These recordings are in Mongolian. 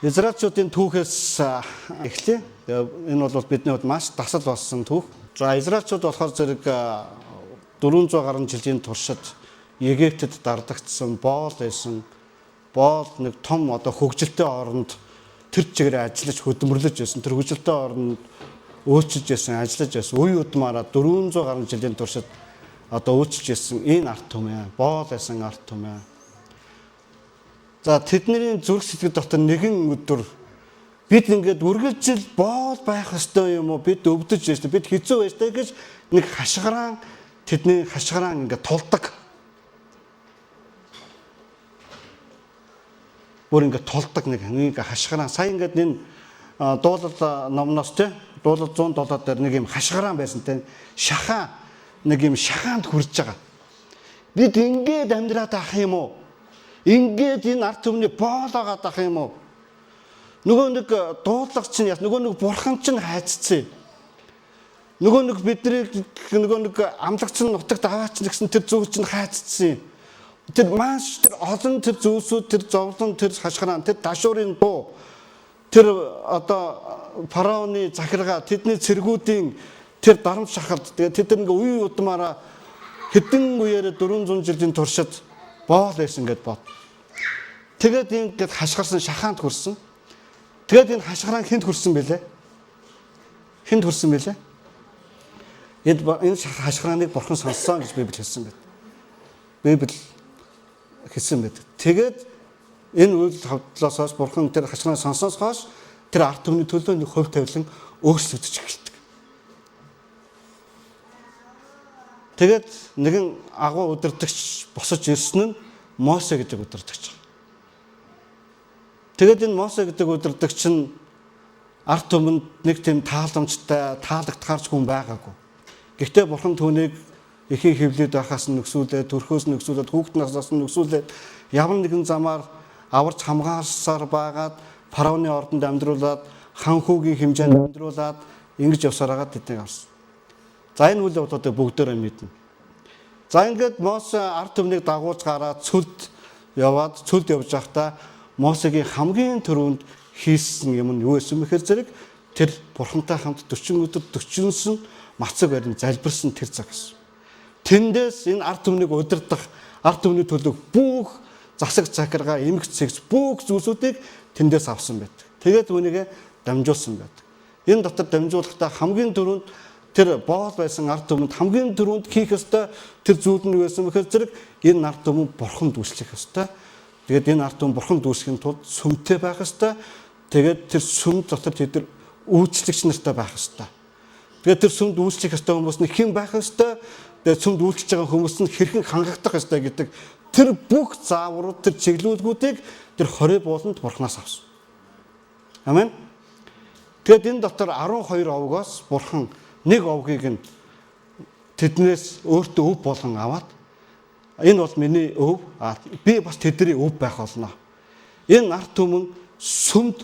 Израильчуудын түүхээс эхлэе. Энэ бол бидний хувьд маш дасал болсон түүх. За израильчууд болохоор зэрэг 400 гаруй жилийн туршид Египтэд дардагдсан боол байсан. Боол нэг том хөгжилтэй оронд тэр чигээр ажиллаж хөдөлмөрлөж байсан. Тэр хөгжилтэй оронд өөрчилж байсан, ажиллаж байсан. Үе удмаараа 400 гаруй жилийн туршид өөрчилж байсан энэ арт түмэн, боол байсан арт түмэн. За тэдний зүрх сэтгэл дотор нэгэн өдөр бид ингээд үргэлжил боол байх ёстой юм уу? Бид өвдөж байна. Бид хэцүү байна гэж нэг хашгираан тэдний хашгираан ингээд тулдаг. Бүр ингээд тулдаг нэг хашгираан. Сая ингээд энэ дуулал номноос дуулал 107 дээр нэг юм хашгираан байсан те. Шахаа нэг юм шахаанд хүрж байгаа. Бид ингээд амьдраад ах юм уу? Ингээд энэ арт түмний боолоогоод ах юм уу? Нөгөө нэг дуудлага чинь яа, нөгөө нэг бурхан чинь хайцсан. Нөгөө нэг биднийг нөгөө нэг амлагч нь нутагт аваач гэсэн тэр зүйл чинь хайцсан. Тэр маш олон тэр зүйлсүүд, тэр зовлон, тэр хашгирaan, тэр дашуурын дуу, тэр фараоны захиргаа, тэдний цэргүүдийн тэр дарамт шахалт, тэгээд тэд ингээ үе удмаараа хэдэн үеэр 400 жилийн туршид боол байсан гэд бод. Тэгээд ингээд хашгирсан шахаанд хүрсэн. Тэгээд энэ хашгираан хэнд хүрсэн бэлээ? Хэнд хүрсэн бэлээ? Энэ хашгирааныг бурхан сонссон гэж Библи хэлсэн байт. Библи хэлсэн байт. Тэгээд энэ үйл явдлаас хойш бурхан тэр хашгираан сонсоос хойш тэр арт түмний төлөө нэг хувь тавилан өөрчлөгдөж эхэлдэг. Тэгээд нэгэн агуу удирдагч босож ирсэн нь Мосе гэдэг удирдагч. Тэгээд энэ Мосе гэдэг удирдагч нь арт түмэнд нэг тийм тааламжтай, таалагдхаарч хүн байгаагүй. Гэхдээ бурхан түүнийг эхийн хөвлөд байхаас нь нөксүүлээд, төрхөөс нь нөксүүлээд, хүүхэд наснаас нь нөксүүлээд ямар нэгэн замаар аварч хамгаалсаар байгаад фараоны ордонд амьдруулад, хан хүүгийн хэмжээнд амьдруулад ингэж явсаар байгаа тэднийг авсан. За энэ үйл явдлуудыг бүгдээрээ мэднэ. За ингээд Мосе арт түмнийг дагуулж гараад цөлд явж байхдаа Мосегийн хамгийн түрүүнд хийсэн юм нь юу байсан бэхээр зэрэг тэр бурхантай хамт 40 өдөр 40 мацаг барин залбирсан тэр цаг гэсэн. Тэндээс энэ арт түмнийг удирдах, арт түмний төлөв бүх засаг захиргаа, эмгэг цэгц бүх зүйлсүүдийг тэндээс авсан байдаг. Тэгээд үүнийг дамжуулсан байдаг. Энэ дотор дамжуулахдаа хамгийн түрүүнд тэр боол байсан арт түмэнд хамгийн түрүүнд хийх ёстой тэр зүйл нь юу байсан бэхээр зэрэг энэ арт түмэн бурханд үйлчлэх ёстой. Тэгээд энэ арт түмэн бурханд үйлчлэхийн тулд сүмтэй байх ёстой. Тэгээд тэр сүм дотор тэд үйлчлэгч нартай байх ёстой. Тэгээд тэр сүмд үйлчлэх ёстой хүмүүс нь хэн байх ёстой? Тэгээд сүмд үйлчлэж байгаа хүмүүс нь хэрхэн хангагдах ёстой гэдэг тэр бүх зааврууд, тэр чиглүүлгүүдийг тэр 20 бууланд бурхнаас авсан. Амен. Тэгээд энэ дотор 12 овгоос бурхан нэг овгийг нь тэднээс өөртөө өв болгон аваад энэ бол миний өв, би бас тэдний өв байх болно. Энэ арт түмэн сүмд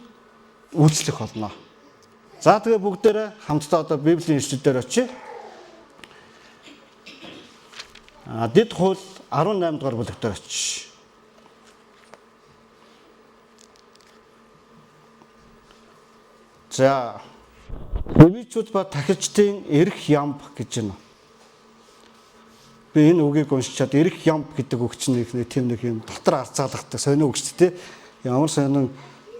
үйлчлэх болно. За тэгээ бүгдээрээ хамтдаа Библийн ишлэлээр очие. Дэд хууль 18 дугаар бүлэг дээр очие. За Левичүүд ба тахилчдын эрх ямб гэж байна. Би энэ үгийг уншичаад эрх ямб гэдэг үг чинь нэг тийм нэг юм дотор арцаалгадаг сонио үг шүү дээ. Ямар сонио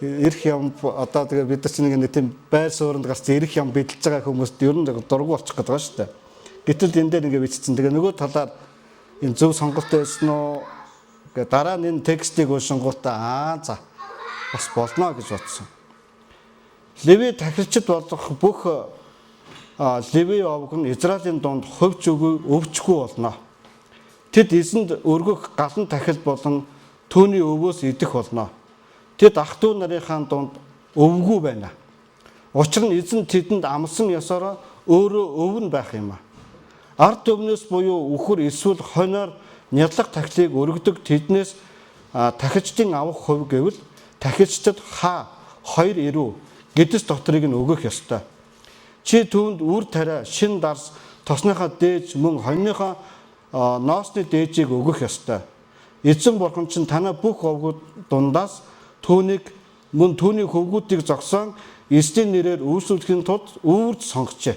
эрх ямб тэгээ бид нар чинь нэг тийм байр суурьнд гарсан эрх ямб бидэлж байгаа хүмүүст ер нь дургу болчих гээд байгаа шүү дээ. Гэтэл энэ дээр ингэ бичсэн. Тэгээ нөгөө талаар энэ зөв сонголт байсан уу? Гэ дараа нь энэ текстийг уншингуудаа за бас болно гэж бодсон. Леви тахилчид болох бүх Леви овг нь Израилийн дунд хөвч өвчгүй болно. Тэд эзэнд өргөх галан тахил болон түүний өвөөс идэх болно. Тэд ах トゥ нарынхаа дунд өвгүй байна. Учир нь эзэн тэдэнд амлсан ёсоор өөрөө өв нь байх юм. Ард түмнээс буюу үхэр эсвэл хоноор нядлах тахилыг өргөдөг тэднээс тахилчдын авах хувь гэвэл тахилчдад хаа 2 эрүү гэдэс доторыг нь өгөх ёстой. Чи түүнд үр тариа, шин дарс, тосныхаа дээж мөн хоньныхоо ноосны дээжийг өгөх ёстой. Эзэн бурхан чинь танай бүх овгууд дундаас түүнийг мөн түүний хөвгүүдийг зогсоон эзний нэрээр үйлчлэхийн тулд үрд сонгожээ.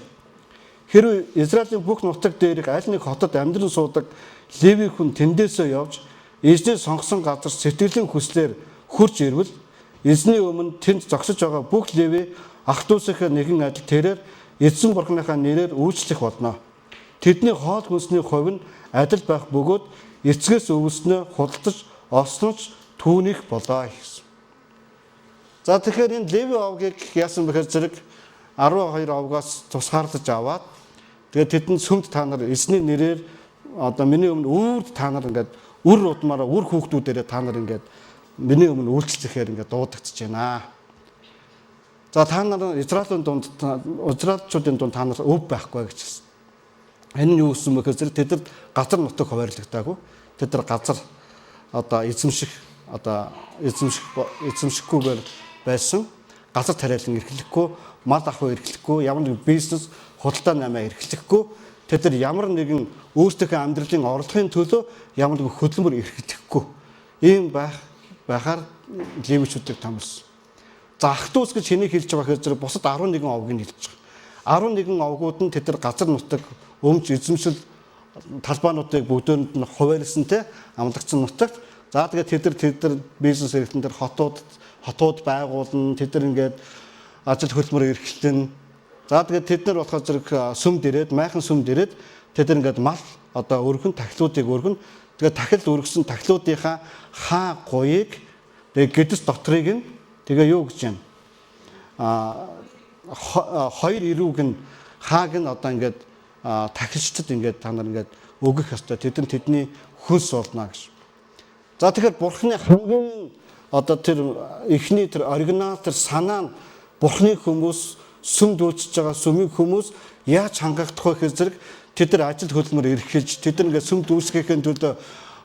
Хэрвээ Израилийн бүх нутаг дээрх аль нэг хотод амьдран суудаг Леви хүн тэндээсээ явж эзний сонгосон газар сэтгэлийн хүслээр хурж ирвэл эзний өмнө тэнд зогсож байгаа бүх Леви ах дүүсийнхээ нэгэн адил тэрээр эзэн бурхныхаа нэрээр үйлчлэх болно. Тэдний хоол хүнсний хувь нь адил байх бөгөөд эцгээс өвснөө худалдаж олсноч түүнийх болоо гэсэн. За тэгэхээр энэ Леви овгийг яасан бэхээр зэрэг 12 овгоос тусгаарлаж аваад тэгээд тэдэнд сүмд та нар эзний нэрээр одоо миний өмнө үрд та нар ингээд үр удмаараа үр хүүхдүүдээрээ та нар ингээд миний өмнө үйлчлэхээр ингээд дуудагдж байна. За та нар Израилийн дунд Израильчуудын дунд та нар өв байхгүй гэж хэлсэн. Энэ нь юу гэсэн бэ гэхээр тэд газар нутаг хуваарлагдаагүй. Тэд газар одоо эзэмшихгүйгээр байсан. Газар тариалан эрхлэхгүй, мал ахуй эрхлэхгүй, ямар нэгэн бизнес худалдаа намаа эрхлэхгүй. Тэд ямар нэгэн өөрсдийнхөө амьдралын орлогын төлөө ямар нэгэн хөдөлмөр эрхлэхгүй. Ийм байхаар Левичүүдийг томилсон. За ах дүүс гэж хэнийг хэлж байгаа гэхээр бусад 11 овгийг хэлж байгаа. 11 овгууд нь тэд газар нутаг өмч эзэмшил талбаануудыг бүгдөөнд нь хуваарлсан те амлагдсан нутагт. За тэгээд тэд бизнес эрхлэн дээр хотууд байгуулна. Тэд ингээд ажил хөдөлмөр эрхлэн. За тэгээд тэд нар болохоор зэрэг сүмд ирээд майхан сүмд ирээд тэд ингээд мал одоо өргөн тахилуудыг өргөн. Тэгээд тахил өргөсөн тахилуудынхаа хаа гуйг тэгээд гэдэс дотрыг нь тэгээ юу гэж юм хоёр ирүүг нь хааг нь одоо ингээд тахилчдад ингээд та нар ингээд өгөх ёстой. Тэдний хөлс болно гэж. За тэгэхээр бурхны хамгийн одоо тэр эхний тэр оригинал тэр санаа нь бурхны хүмүүс сүмд үйлчж байгаа сүмийн хүмүүс яаж хангагдах вэ гэхээр зэрэг тэд нар ажил хөдөлмөр эрхэлж тэд нар ингээд сүмд үйлчлэхийн төлөө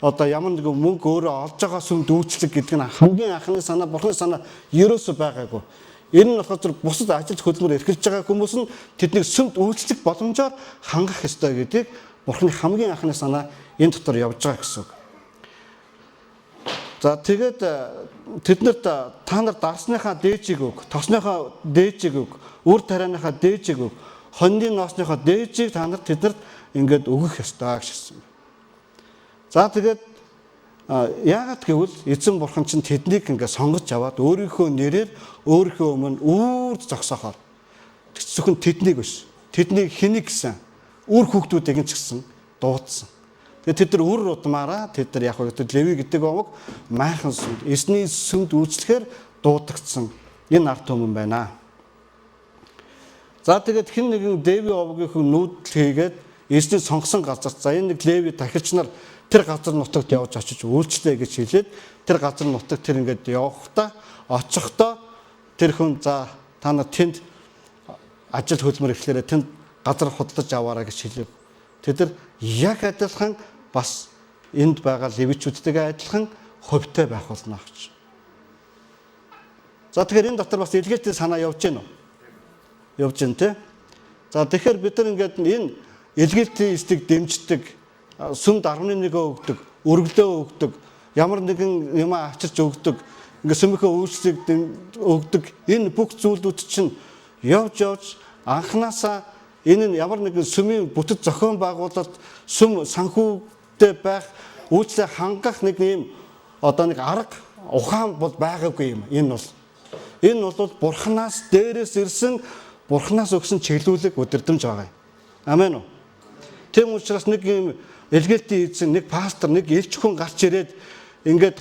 одоо ямар нэгэн мөнгө өөрөө олж байгаа сүмд үйлчлэх гэдэг нь хамгийн анхны санаа бурхны санаа ерөөсөө байгаагүй. Энэ нь болохоор бусад ажил хөдөлмөр эрхэлж байгаа хүмүүс нь тэднийг сүмд үйлчлэх боломжоор хангах ёстой гэдгийг бурхны хамгийн анхны санаа энэ дотор явж байгаа гэсэн үг. За тэгээд тэднэрт та нар дарсныхаа дээжийг өг, тосныхаа дээжийг өг, үр тарианыхаа дээжийг өг, хоньны ноосныхаа дээжийг та нар тэднэрт ингээд өгөх ёстой гэсэн. За тэгээд яагаад гэвэл эзэн бурхан чинь тэднийг ингээд сонгож аваад өөрийнхөө нэрээр өөрийнхөө өмнө үрд зогсоохоор зөвхөн тэднийг биш. Тэдний хэнийг гэсэн үр хүүхдүүдийг нь ч гэсэн дуудсан. Тэгээд тэд нар үр удмаараа тэд нар яг хөтөд Леви гэдэг овог майхан сүмд эзний сүмд үйлчлэхээр дуудагдсан энэ ард түмэн байна. За тэгээд хэн нэгэн Леви овогийнхөө нүүдэл хийгээд эзний сонгосон газарт за энэ нэг Леви тахилч нар тэр газар нутагт явж очиж үйлчлээ гэж хэлээд тэр газар нутагт тэр ингээд явахдаа очихдоо тэр хүн за та нар тэнд ажил хөдөлмөр эхлээрээ тэнд газар худалдаж аваарай гэж хэлэв. Тэд нар яг адилхан бас энд байгаа левичүүдтэйгээ адилхан хувьтай байх болно гэж. За тэгэхээр энэ дотор бас илгээтэй санаа явж гэнэ үү? Явж гэн тэ. За тэгэхээр бид нар ингээд энэ илгээтэй эсдэг дэмждэг сүмд 11 өгдөг, өргөлөө өгдөг, ямар нэгэн юм авчирч өгдөг, ингээд сүмийнхээ үйлчлэг өгдөг. Энэ бүх зүйлүүд чинь явж анханасаа энэ нь ямар нэгэн сүмийн бүтэц зохион байгуулалт, сүм санхүүтэй байх, үйлчлэг хангах нэг юм одоо нэг арга ухаан бол байгаагүй юм. Энэ бол бурхнаас дээрээс ирсэн, бурхнаас өгсөн чиглүүлэг өдөрдөмж байгаа юм. Амен уу? Тэм учраас нэг юм элгэлтийн эзэн, нэг пастор, нэг элч хүн гарч ирээд ингээд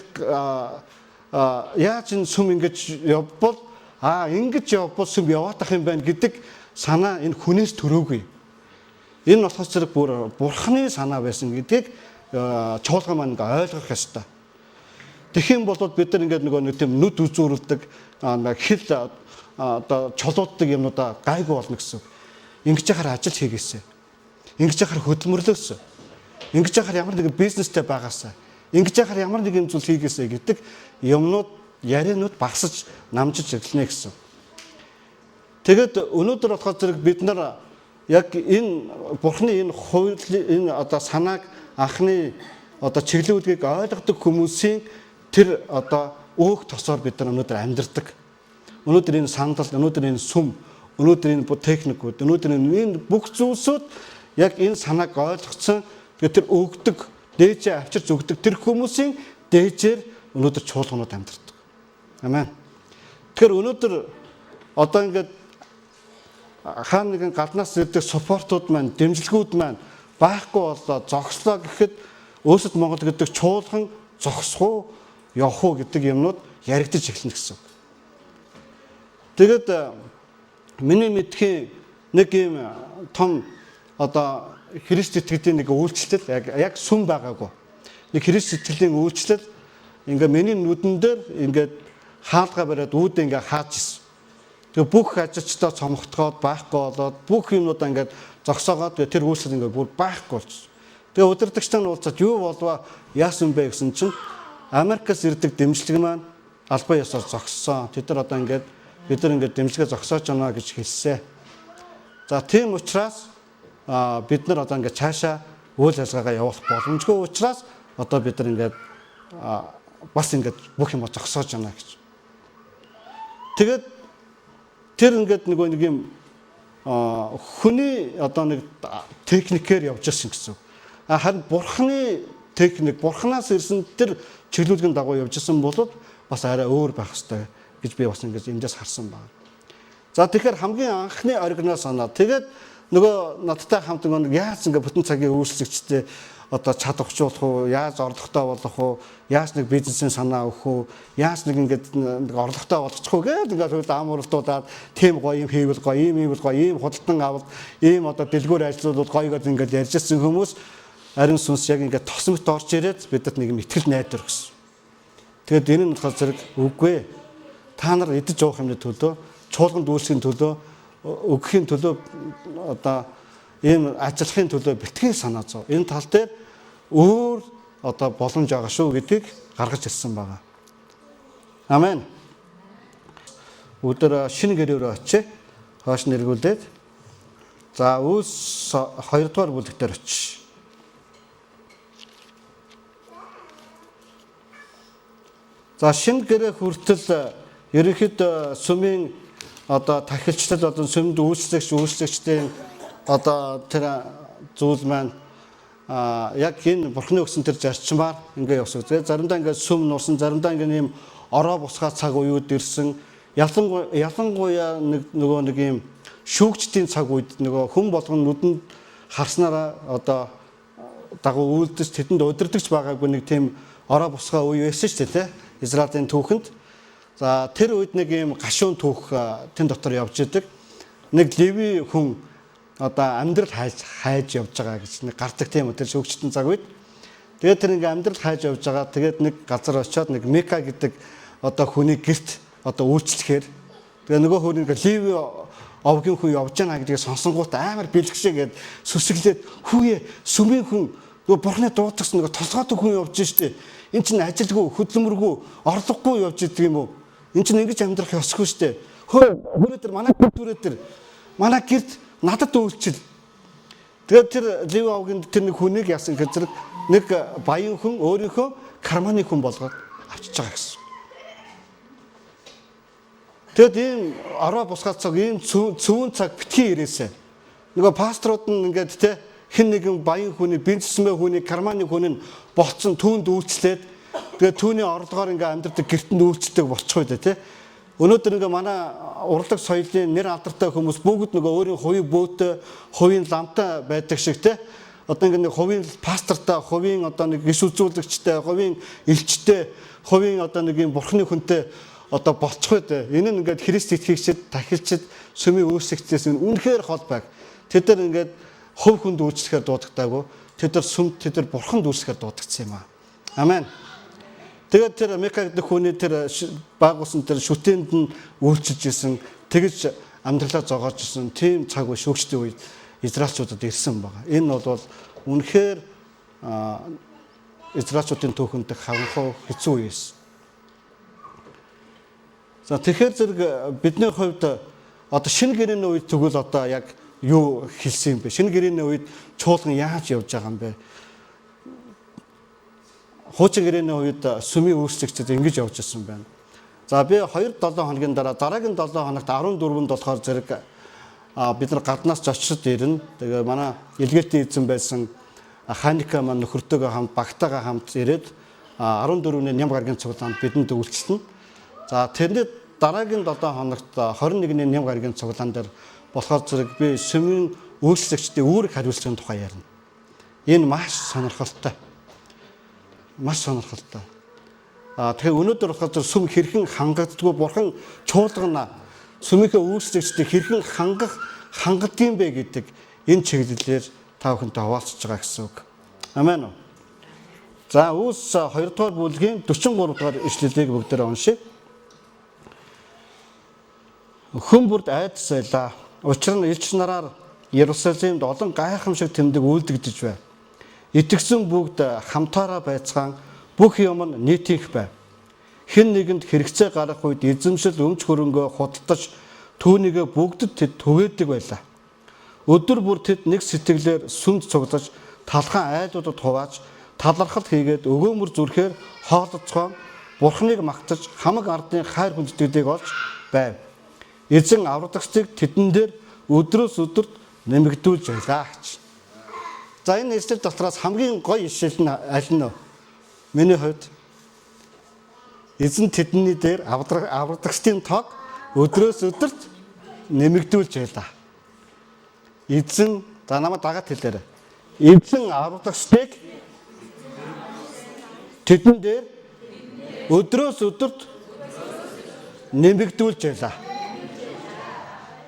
яаж энэ сүм ингэж явбал ингэж явбал сүм яваадах юм байна гэдэг санаа энэ хүнээс төрөөгүй. Энэ болохоос зэрэг бүр бурхны санаа байсан гэдгийг чуулган маань ойлгох ёстой. Тэгэх юм бол бид нар ингээд нэг тийм нүд үзүүрэлдэг хэл одоо чулууддаг юмнуудаа гайгүй болно гэсэн. Ингэж яхаар ажил хийгээсэй. Ингэж яхаар хөдөлмөрлөөсэй. Ингэж яхаар ямар нэгэн бизнестэй байгаасаа. Ингэж яхаар ямар нэгэн зүйл хийгээсэй гэдэг юмнууд ярианууд багсаж намжиж ирлэнэ гэсэн. Тэгэд өнөөдөр болохоор зэрэг бид нар яг энэ бурхны энэ хууль энэ одоо санааг анхны одоо чиглүүлгийг ойлгодог хүмүүсийн тэр одоо өөх тосоор бид нар өнөөдөр амьдардаг. Өнөөдөр энэ сандал, өнөөдөр энэ сүм, өнөөдөр энэ техникүүд, өнөөдөр энэ бүх зүйлсүүд яг энэ санааг ойлгоцсон тэр өгдөг, дээжээ авчирч өгдөг тэр хүмүүсийн дээжээр өнөөдөр чуулганууд амьдардаг. Амен. Тэгэхээр өнөөдөр одоо ингээд хаана нэгэн гаднаас ирдэг суппортууд маань, дэмжлэгүүд маань байхгүй болоо зогслоо гэхэд өөсөд Монгол гэдэг чуулган зогсох уу, явах уу гэдэг юмнууд яригдаж эхэлнэ гэсэн. Тэгээд миний мэдхийн нэг юм том одоо Христ итгэлийн нэг үйлчлэл яг сүм байгаагүй. Нэг Христ итгэлийн үйлчлэл ингээ миний нүдэн дээр ингээд хаалгаа бариад үүдээ ингээ хааж ирсэн. Тэгээ бүх ажилчдаа цомогтгоод байхгүй болоод бүх юмнуудаа ингээд зогсоогоод тэр үйлчлэл ингээ бүр байхгүй болчихсон. Тэгээ удирдагчтай нь уулзаад юу болваа яасан бэ гэсэн чинь Америкаас ирдэг дэмжлэг маань албан ёсоор зогссон. Тэд нар одоо ингээд бид нар ингээд дэмжлэгээ зогсоож байна гэж хэлсэн. За тийм учраас бид нар одоо ингээд цаашаа үйл ажиллагаагаа явуулах боломжгүй учраас одоо бид нар ингээд бас ингээд бүх юм зогсоож байна гэж. Тэгээд тэр ингээд нэг юм хүний одоо нэг техникээр явж ирсэн гэсэн. Харин бурхны техник, бурхнаас ирсэн тэр чиглүүлгийн дагуу явж ирсэн бол бас арай өөр байх хэрэгтэй гэж би бас ингэж эндээс харсан байна. За тэгэхээр хамгийн анхны оригинал санаа. Тэгээд нөгөө надтай хамт нэг яаж ингэ бүтэн цагийн үйлчлэгчтэй одоо чадварчлуулах уу, яаж орлоготой болох уу, яаж нэг бизнесийн санаа өгөх үү, яаж нэг ингэ орлоготой болгочих уу гэдэг ингээд амралтуудаад тийм гоё юм хийвэл гоё, ийм худалдан авал, ийм одоо дэлгүүр ажлууд гоё гэдэг ингээд ярьжсэн хүмүүс ариун сүнс яг ингээд тосмогт орж ирээд бидэд нэг итгэл найдвар гэсэн. Тэгээд энэ нь болохоор зэрэг үгүй. Та нар идэж уух юмны төлөө, чуулганд үйлсхийн төлөө, өгөхийн төлөө одоо ийм ажиллахын төлөө битгий санаа зов. Энэ тал дээр өөр одоо боломж байгаа шүү гэдгийг гаргаж ирсэн байгаа. Амен. Өдөр шинэ гэрээр очие. Хойш нэргүүлээд. За Үлс 2 дугаар бүлэг дээр очие. За шинэ гэрээ хүртэл ерөнхийд сүмийн одоо тахилчлал одоо сүмд үйлчлэгчдийн одоо тэр зүйл маань яг энэ бурхны өгсөн тэр зарчмаар ингээ явсан. Тэгээ заримдаа ингээ сүм нурсан, заримдаа ингээ ийм ороо бусгаа цаг үеуд ирсэн. Ялангуяа нөгөө нэг ийм шүүгчдийн цаг үед нөгөө хүн болгон нүдэнд харснараа одоо дагуу үйлдэж тэдэнд удирдахч байгаагүй нэг тийм ороо бусгаа үе байсан шүү дээ, тэ? Израилийн түүхэнд. За тэр үед нэг ийм гашуун түүх тэн дотор явж идэг. Нэг леви хүн одоо амьдрал хайж явж байгаа гэж нэг гардаг тийм үү тэр шүүгчдийн цаг үед. Тэгээд тэр ингээм амьдрал хайж явж байгаа. Тэгээд нэг газар очиод нэг Мека гэдэг одоо хүний гэрт одоо үйлчлэхээр тэгээ нөгөө хүн ингээ леви овгийн хүн явж байгаа гэдгийг сонсонгууд амар бэлгшээ гээд сүсгэлээд хүүе сүмийн хүн нөгөө бурхны дуудагсан нөгөө толгойд хүн явж штэ. Энд чинь ажилгүй, хөдөлмөргүй, орлогогүй явж идэг юм уу? Энд чинь ингэж амьдрах ёсгүй штэ. Хөрөө тэр манай гэрт надад үйлчил. Тэгээд тэр леви овгийн тэр нэг хүнийг яасан гэж зэрэг нэг баян хүн өөрийнхөө карманы хүн болгоод авчиж байгаа гэсэн. Тэгэд ийм ороо бусгаад цаг ийм цөөн цаг битгий ирээсэ. Нөгөө пасторууд нь ингээд те хэн нэгэн баян хүний, бизнесмен хүний, карманы хүн нь болцсон түүнд үйлчлээд тэгээд түүний орлогоор ингээд амьдрдаг гэртэнд үйлчлдэг болчихгүй дээ те. Өнөөдөр ингээ манай урлаг соёлын нэр алдартай хүмүүс бүгд нөгөө өөрийн хувийн бөөтэй, хувийн ламтай байдаг шиг те. Одоо ингээ нэг хувийн пастортай, хувийн одоо нэг гис үзүүлэгчтэй, хувийн элчтэй, хувийн одоо нэг юм бурхны хүнтэй одоо болцохой дээ. Энэ нь ингээд Христ итгэгчид, тахилчид, сүмийн үйлчлэгчдээс үнэхээр хол байг. Тэд нар ингээд хувь хүнд үйлчлэхээр дуудагдаагүй. Тэд нар сүмд, тэд нар бурханд үйлчлэхээр дуудагдсан юм аа. Амен. Тэгээд тэр Мека гэдэг хүний тэр байгуулсан тэр шүтээнд нь үйлчилж исэн, тэгж амьдралаа зогоож исэн тийм цаг үе шүүгчдийн үед израильчуудад ирсэн байгаа. Энэ бол үнэхээр израильчуудын түүхэнд хавхаа хэцүү үе байсан. За тэгэхээр зэрэг бидний хувьд одоо шинэ гэрээний үед тэгвэл одоо яг юу хэлсэн юм бэ? Шинэ гэрээний үед чуулган яаж явж байгаа юм бэ? хуучин гэрээний үед сүмийн үйлчлэгчид ингэж явж ирсэн байна. За би 2-7 хоногийн дараа дараагийн 7 хоногт 14-нд болохоор зэрэг бид нар гаднаас зочид ирнэ. Тэгээ манай илгээтэй эзэн байсан Ханика маань нөхөртөөгөө хамт багтаагаа хамт ирээд 14-ний ням гарагийн цуглаанд бидэнд үйлчлэнэ. За тэрний дараагийн 7 хоногт 21-ний ням гарагийн цуглаан дээр болохоор зэрэг би сүмийн үйлчлэгчдийн үүрэг хариуцлагын тухай ярина. Энэ маш сонирхолтой. Маш сонирхолтой. Тэгэхээр өнөөдөр болохоор сүм хэрхэн хангагддгүй бурхан чуулгана сүмийнхээ үйлчлэгчдийг хэрхэн хангадгийн бэ гэдэг энэ чиглэлээр та бүхэнтэй хуваалцаж байгаа гэсэн үг. Амен. За Үлс 2 дугаар бүлгийн 43 дугаар ишлэлийг бүгдээрээ уншъя. Хүн бүрд айдсайлаа. Учир нь элч нараар Иерусалимд олон гайхамшиг тэмдэг үйлдэгдэж байв. Итгэсэн бүгд хамтаараа байцгаан бүх юм нь нийтийнх байв. Хэн нэгэнд хэрэгцээ гарах үед эзэмшил өмч хөрөнгөө худалдаж түүнийгээ бүгдэд тэд түгээдэг байлаа. Өдөр бүр тэд нэг сэтгэлээр сүмд цуглаж талхан айлуудад хувааж талархал хийгээд өгөөмөр зүрхээр хоолцгоон бурхныг магтаж хамаг ардын хайр хүндэтгэлийг олж байв. Эзэн аврагдагчдыг тэдэн дээр өдрөөс өдөрт нэмэгдүүлж байлаа. За энэ ишлэл дотроос хамгийн гоё ишлэл нь аль нь вэ? Миний хувьд эзэн тэдний дээр аврагдагчдын тоог өдрөөс өдөрт нэмэгдүүлж байлаа. Эзэн за намайг дагаад хэлээрэй. Эзэн аврагдагчдыг тэдэн дээр өдрөөс өдөрт нэмэгдүүлж байлаа.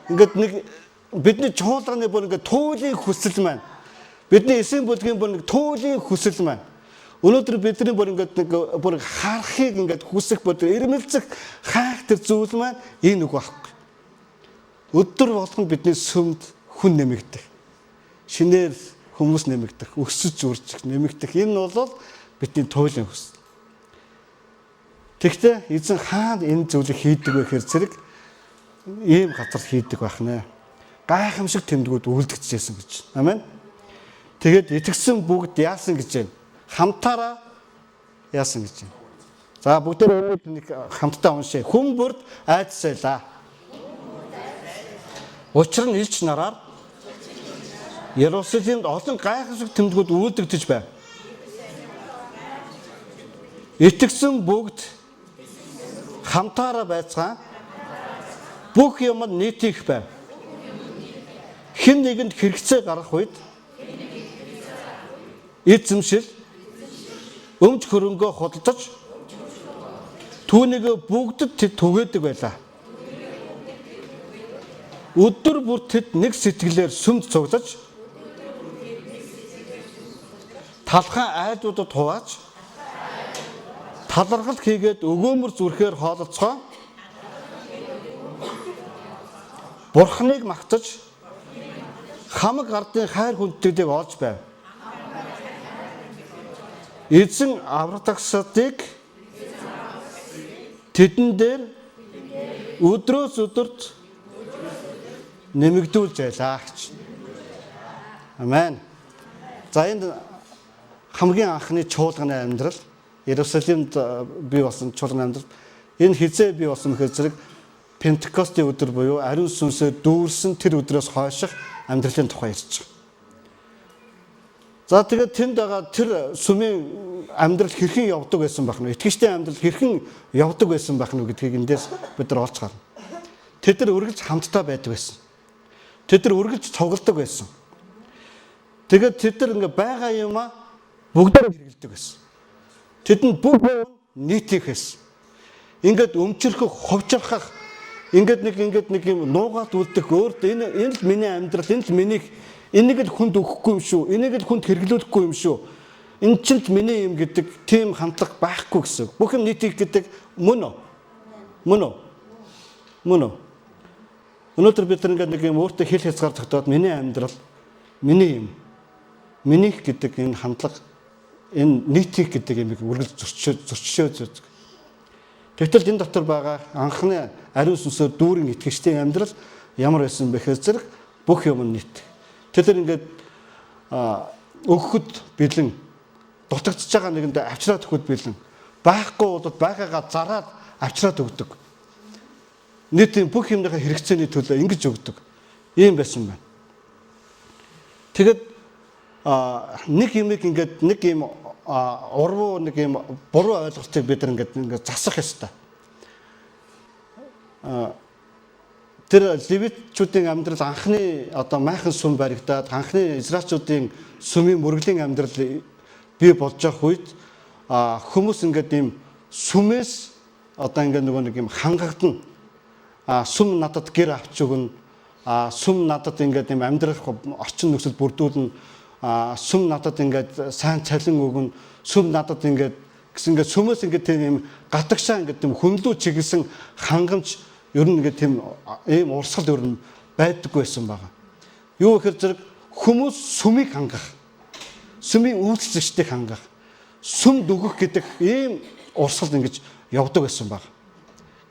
Ингээд нэг бидний чуулганы бүр ингээд туйлын хүсэл маань бидний эсийн бүлгийн бүр нэг туйлын хүсэл маань өнөөдөр бидний бүр ингээд нэг бүр харахыг ингээд хүсэх бүр ирмэлцэх хайх тэр зүйл маань энэ үг байхгүй. Өдөр болгон бидний сүмд хүн нэмэгдэх. Шинээр хүмүүс нэмэгдэх, өсөж үржих, нэмэгдэх энэ бол бидний туйлын хүсэл. Тэгэхдээ эзэн хаана энэ зүйлийг хийдэг вэ гэхээр зэрэг ийм газар хийдэг байх нэ. Гайхамшиг тэмдгүүд үлдэгдчихсэн гэж. Амен. Тэгээд итгэсэн бүгд яасан гэж байна? Хамтаараа яасан гэж байна. За бүгдээ нэг хамтдаа уншъя. Хүн бүрд айдсайлаа. Учир нь элч нараар Иерусалимд олон гайхамшиг тэмдгүүд үлдэгдэж байв. Итгэсэн бүгд хамтаараа байцгаан бүх юм нийтийнх байв. Хэн нэгэнд хэрэгцээ гарах үед эзэмшил өмч хөрөнгөө худалдаж түүнийг бүгдэд тэд түгээдэг байлаа. Өдөр бүр тэд нэг сэтгэлээр сүмд цуглаж талхан айлуудад хувааж талархал хийгээд өгөөмөр зүрхээр хоолцгоо бурхныг магтаж хамаг ардын хайр хүндэтгэлийг олж байв. Эзэн аврагдагчдыг тэдэн дээр өдрөөс өдөрт нэмэгдүүлж байлаа гэж. Амен. За энэ хамгийн анхны чуулганы амьдрал Иерусалимд бий болсон чуулганы амьдрал энэ хизээ бий болсон гэхээр зэрэг Пентекостийн өдөр буюу ариун сүнсээр дүүрсэн тэр өдрөөс хойших амьдралын тухай ярьж байгаа. За тэгээд тэнд байгаа тэр сүмийн амьдрал хэрхэн явдаг байсан байх нь, итгэжтэй амьдрал хэрхэн явдаг байсан байх нь гэдгийг эндээс бид нар олж гарна. Тэд нар үргэлж хамтдаа байдаг байсан. Тэд нар үргэлж цугладаг байсан. Тэгээд тэд нар ингээ байгаа юмаа бүгдээр хэрэгэлдэг байсан. Тэдэнд бүх юм нийтийнх байсан. Ингээд өмчөрхөх, ховчрахах, ингээд нэг юм нуугаад үлдэх өөрт энэ л миний амьдрал, энэ л миний энийг л хүнд өгөхгүй юм шүү. Энийг л хүнд хэрэглүүлэхгүй юм шүү. Энэ ч л миний юм гэдэг тийм хандлага байхгүй гэсэн. Бүх юм нийтийнх гэдэг мөн үү? Мөн үү? Мөн үү? Өнөөдөр бид нэг юм өөртөө хэл хязгаар тогтоод миний амьдрал, миний юм, минийх гэдэг энэ хандлага, энэ нийтийнх гэдэг юмыг үргэлж зөрчishөөд. Тэгтэл энэ дотор байгаа анхны ариун сүнсээр дүүрэн итгэжтийн амьдрал ямар байсан бэ гэхээр зэрэг бүх юм нийт. Тэр ингээд өгөхөд бэлэн дутагдж байгаа нэгэндээ авчраад өгөхөд бэлэн. Байхгүй бол байгаагаа зараад авчраад өгдөг. Нийтийн бүх юмныхаа хэрэгцээний төлөө ингэж өгдөг. Ийм байсан байна. Тэгэд нэг юмыг ингээд нэг юм урвуу нэг юм буруу ойлголтыг бид нар ингээд засах ёстой. Тэр левитчүүдийн амьдрал анхны одоо майхан сүм баригдаад анхны израильчүүдийн сүмийн мөргөлийн амьдрал бий болж явах үед хүмүүс ингээд ийм сүмээс одоо ингээд нөгөө нэг юм хангагдана. Сүм надад гэр авч өгнө. Сүм надад ингээд ийм амьдрах орчин нөхцөл бүрдүүлнэ. Сүм надад ингээд сайн цалин өгнө. Сүм надад ингээд гэсэн ингээд сүмээс ингээд тийм гадагшаа ингээд тийм хүнлүү чиглэсэн хангамж ер нь ингээд тийм ийм урсгал ер нь байдаггүй байсан байгаа. Юу гэхээр зэрэг хүмүүс сүмийг хангах, сүмийн үйлчлэгчдийг хангах, сүм дүгэх гэдэг ийм урсгал ингэж явдаг байсан байгаа.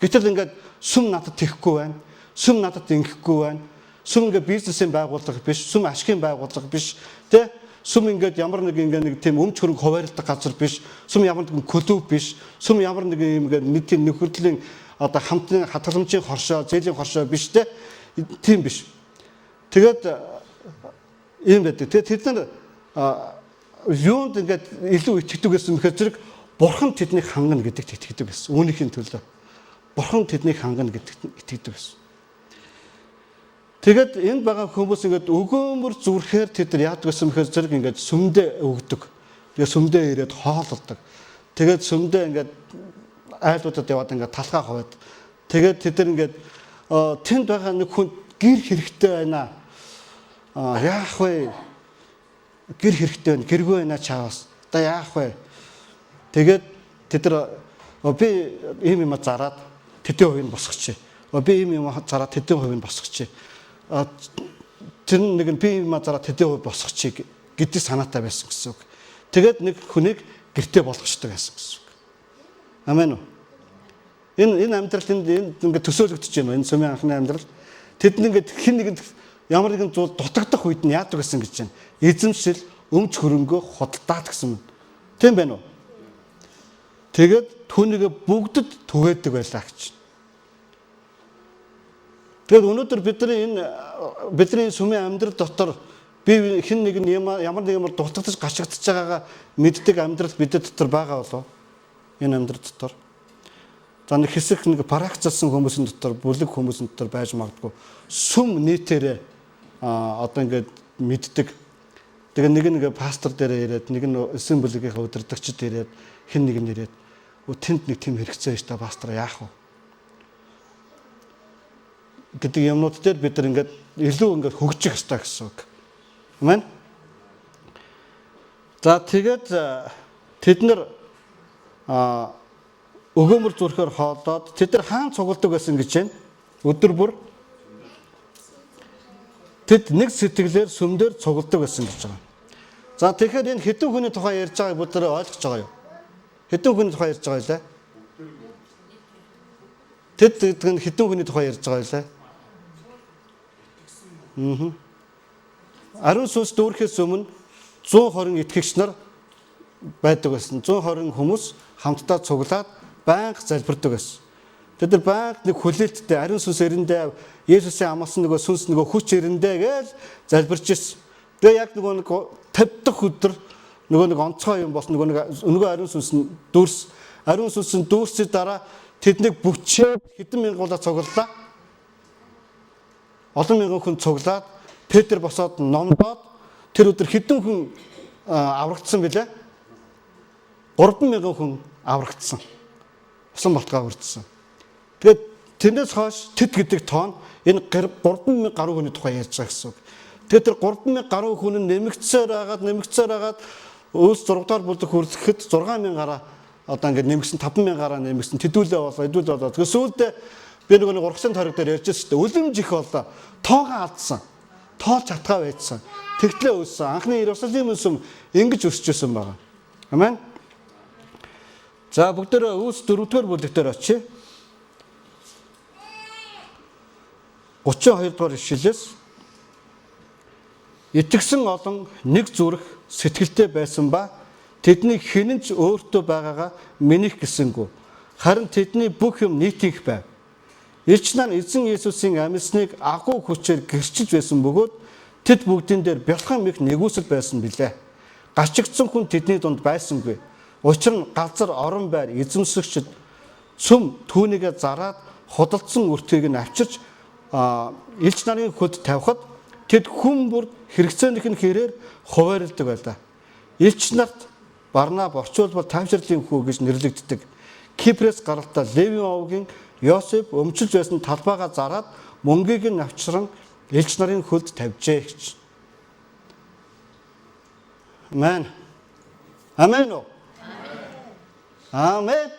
Гэтэл ингээд сүм надад тэхгүй байна, сүм надад ингэхгүй байна, сүм ингээд бизнесийн байгууллага биш, сүм ашигын байгууллага биш, тэ сүм ингээд ямар нэг тийм өмч хөрөнгө хуваарлах газар биш, сүм ямар нэгэн клуб биш, сүм ямар нэг юм ингээд нийтийн нөхөрлөлийн одоо хамтны хатгаламжийн хоршоо, зээлийн хоршоо биш те. Тийм биш. Тэгээд ийм байдаг. Тэгээд тэд нар юунд ингээд илүү итгэдэг гэсэн мэхээр зэрэг бурхан тэднийг хангана гэдэгт итгэдэг гэсэн. Үүнийхин төлөө бурхан тэднийг хангана гэдэгт итгэдэг гэсэн. Тэгээд энд байгаа хүмүүс ингээд өгөөмөр зүрхээр тэд нар яадаг гэсэн мэхээр зэрэг ингээд сүмдээ өгдөг. Тэгээд сүмдээ ирээд хоололдог. Тэгээд сүмдээ ингээд айлуудад яваад ингээд талхаа ховоод тэгээд тэд нар ингээд тэнд байгаа нэг хүн гэр хэрэгтэй байна. Яах вэ? Гэр хэрэгтэй байна. Гэргүй байна чаавас. Одоо яах вэ? Тэгээд тэд нар би ийм юм зараад тэдэн хувийг босгочих. Би ийм юм зараад тэдэн хувийг босгочих. Тэр нэг нь би ийм юм зараад тэдэн хувийг босгочих гэдэг санаатай байсан гэсэн үг. Тэгээд нэг хүнийг гэртээ болгочтой байсан гэсэн үг. Амен үү. Энэ амьдралд ингээд төсөөлөгдөж байна. Энэ сүмийн анхны амьдрал. Тэд ингээд хэн нэгэнд ямар нэгэн зүйл дутагдах үед нь яадаг гэсэн гэж байна. Эзэмшил, өмч хөрөнгөө худалдаад гэсэн юм. Тийм байна уу? Тэгээд түүнийг бүгдэд түгээдэг байлаа гэж. Тэгээд өнөөдөр бидний сүмийн амьдрал дотор би хэн нэг нь ямар нэг юмар дутагдаж гашгагдж байгаагаа мэддэг амьдрал бидэд дотор байгаа болов. Энэ амьдрал дотор. За нэг хэсэг нэг практиксан хүмүүсийн дотор, бүлэг хүмүүсийн дотор байж магадгүй. Сүм нийтээрээ одоо ингээд мэддэг. Тэгээ нэг пастор дээрээ ирээд, нэг нь эсийн бүлэгийнхаа удирдагчид ирээд, хэн нэг нь ирээд тэнд нэг тийм хэрэгцээ байж та пастор яах вэ? Гэдэг юмнууд дээр бид нар ингээд илүү ингээд хөгжих хэрэгтэй гэсэн үг. Амен. За тэгээд тэд нар өгөөмөр зүрхээр хоолоод тэд нар хаан цугладаг байсан гэж байна. Өдөр бүр тэд нэг сэтгэлээр сүмдэр цугладаг байсан гэж байгаа. За тэгэхээр энэ хэдэн хүний тухай ярьж байгааг бид нар ойлгож байгаа юу? Хэдэн хүний тухай ярьж байгаа вэ? Тэд хэдэн хүний тухай ярьж байгаа вэ? Ариун сүнс дүүрэхээс өмнө 120 итгэгч нар байдаг байсан. 120 хүмүүс хамтдаа цуглаад байнга залбирдаг байсан. Тэд нар байнга нэг хүлээлттэй ариун сүнс ирэндээ Есүсийн амласан нөгөө сүнс нөгөө хүч ирэндээ гэж залбирч ирсэн. Тэгээ яг нөгөө 50 дахь өдөр нөгөө нэг онцгой юм болсон нөгөө ариун сүнс нь дүүрс. Ариун сүнс нь дүүрсийн дараа тэднийг бүчээд хэдэн мянгуулаа цуглалаа. Олон мянган хүн цуглаад Петр босоод номдоод тэр өдөр хэдэн хүн аврагдсан билээ? 3000 хүн аврагдсан. Усан болтгоо хүрдсэн. Тэгээд тэрнээс хойш тэд гэдэг тоон энэ 3000 гаруй хүний тухай ярьж байгаа гэсэн үг. Тэгээд тэр 3000 гаруй хүн нь нэмэгдсээр агаад өөс 6 дахь бүлэг хүрлэхэд 6000 гараа одоо ингээд нэмэгдсэн 5000 гараа нэмэгдсэн тэдүүлээ болоо. Тэгээд сүүлдээ би нэг урагшийн тойрог дээр ярьж байсан шүү дээ. Үлэмж их болоо. Тоогоо алдсан. Тоолж чадгаа байцсан. Тэгтлээ өссөн. Анхны Иерусалимын сүм ингэж өсөж байсан байгаа. Амен. За бүгдөө Үлс 4-р бүлэг дээр очие. 32 дугаар ишлэлээс итгэсэн олон нэг зүрх сэтгэлтэй байсан ба тэдний хэн ч өөртөө байгаагаа минийх гэсэнгүү. Харин тэдний бүх юм нийтийнх байв. Илч нар эзэн Есүсийн амьсныг агуу хүчээр гэрчилж байсан бөгөөд тэд бүгдийн дээр бялхан их нэгүсэл байсан билээ. Гачигдсан хүн тэдний дунд байсангүй. Учир нь галзар орон байр эзэмсэгчд цөм түүнийгээ зараад худалдсан өртгийг нь авчирч элч нарын хөд тавихад тэд хүн бүр хэрэгцээнийх нь хэрээр хуваарилдаг байлаа. Элч нарт Барнаб орчуулбал тайвширлын хүү гэж нэрлэгддэг. Кипрээс гаралтаа Левийн овгийн Йосеф өмчилж байсан талбайгаа зараад мөнгийг нь авчран элч нарын хөлд тавьжээ гэж. Амен. Амен уу? Амен.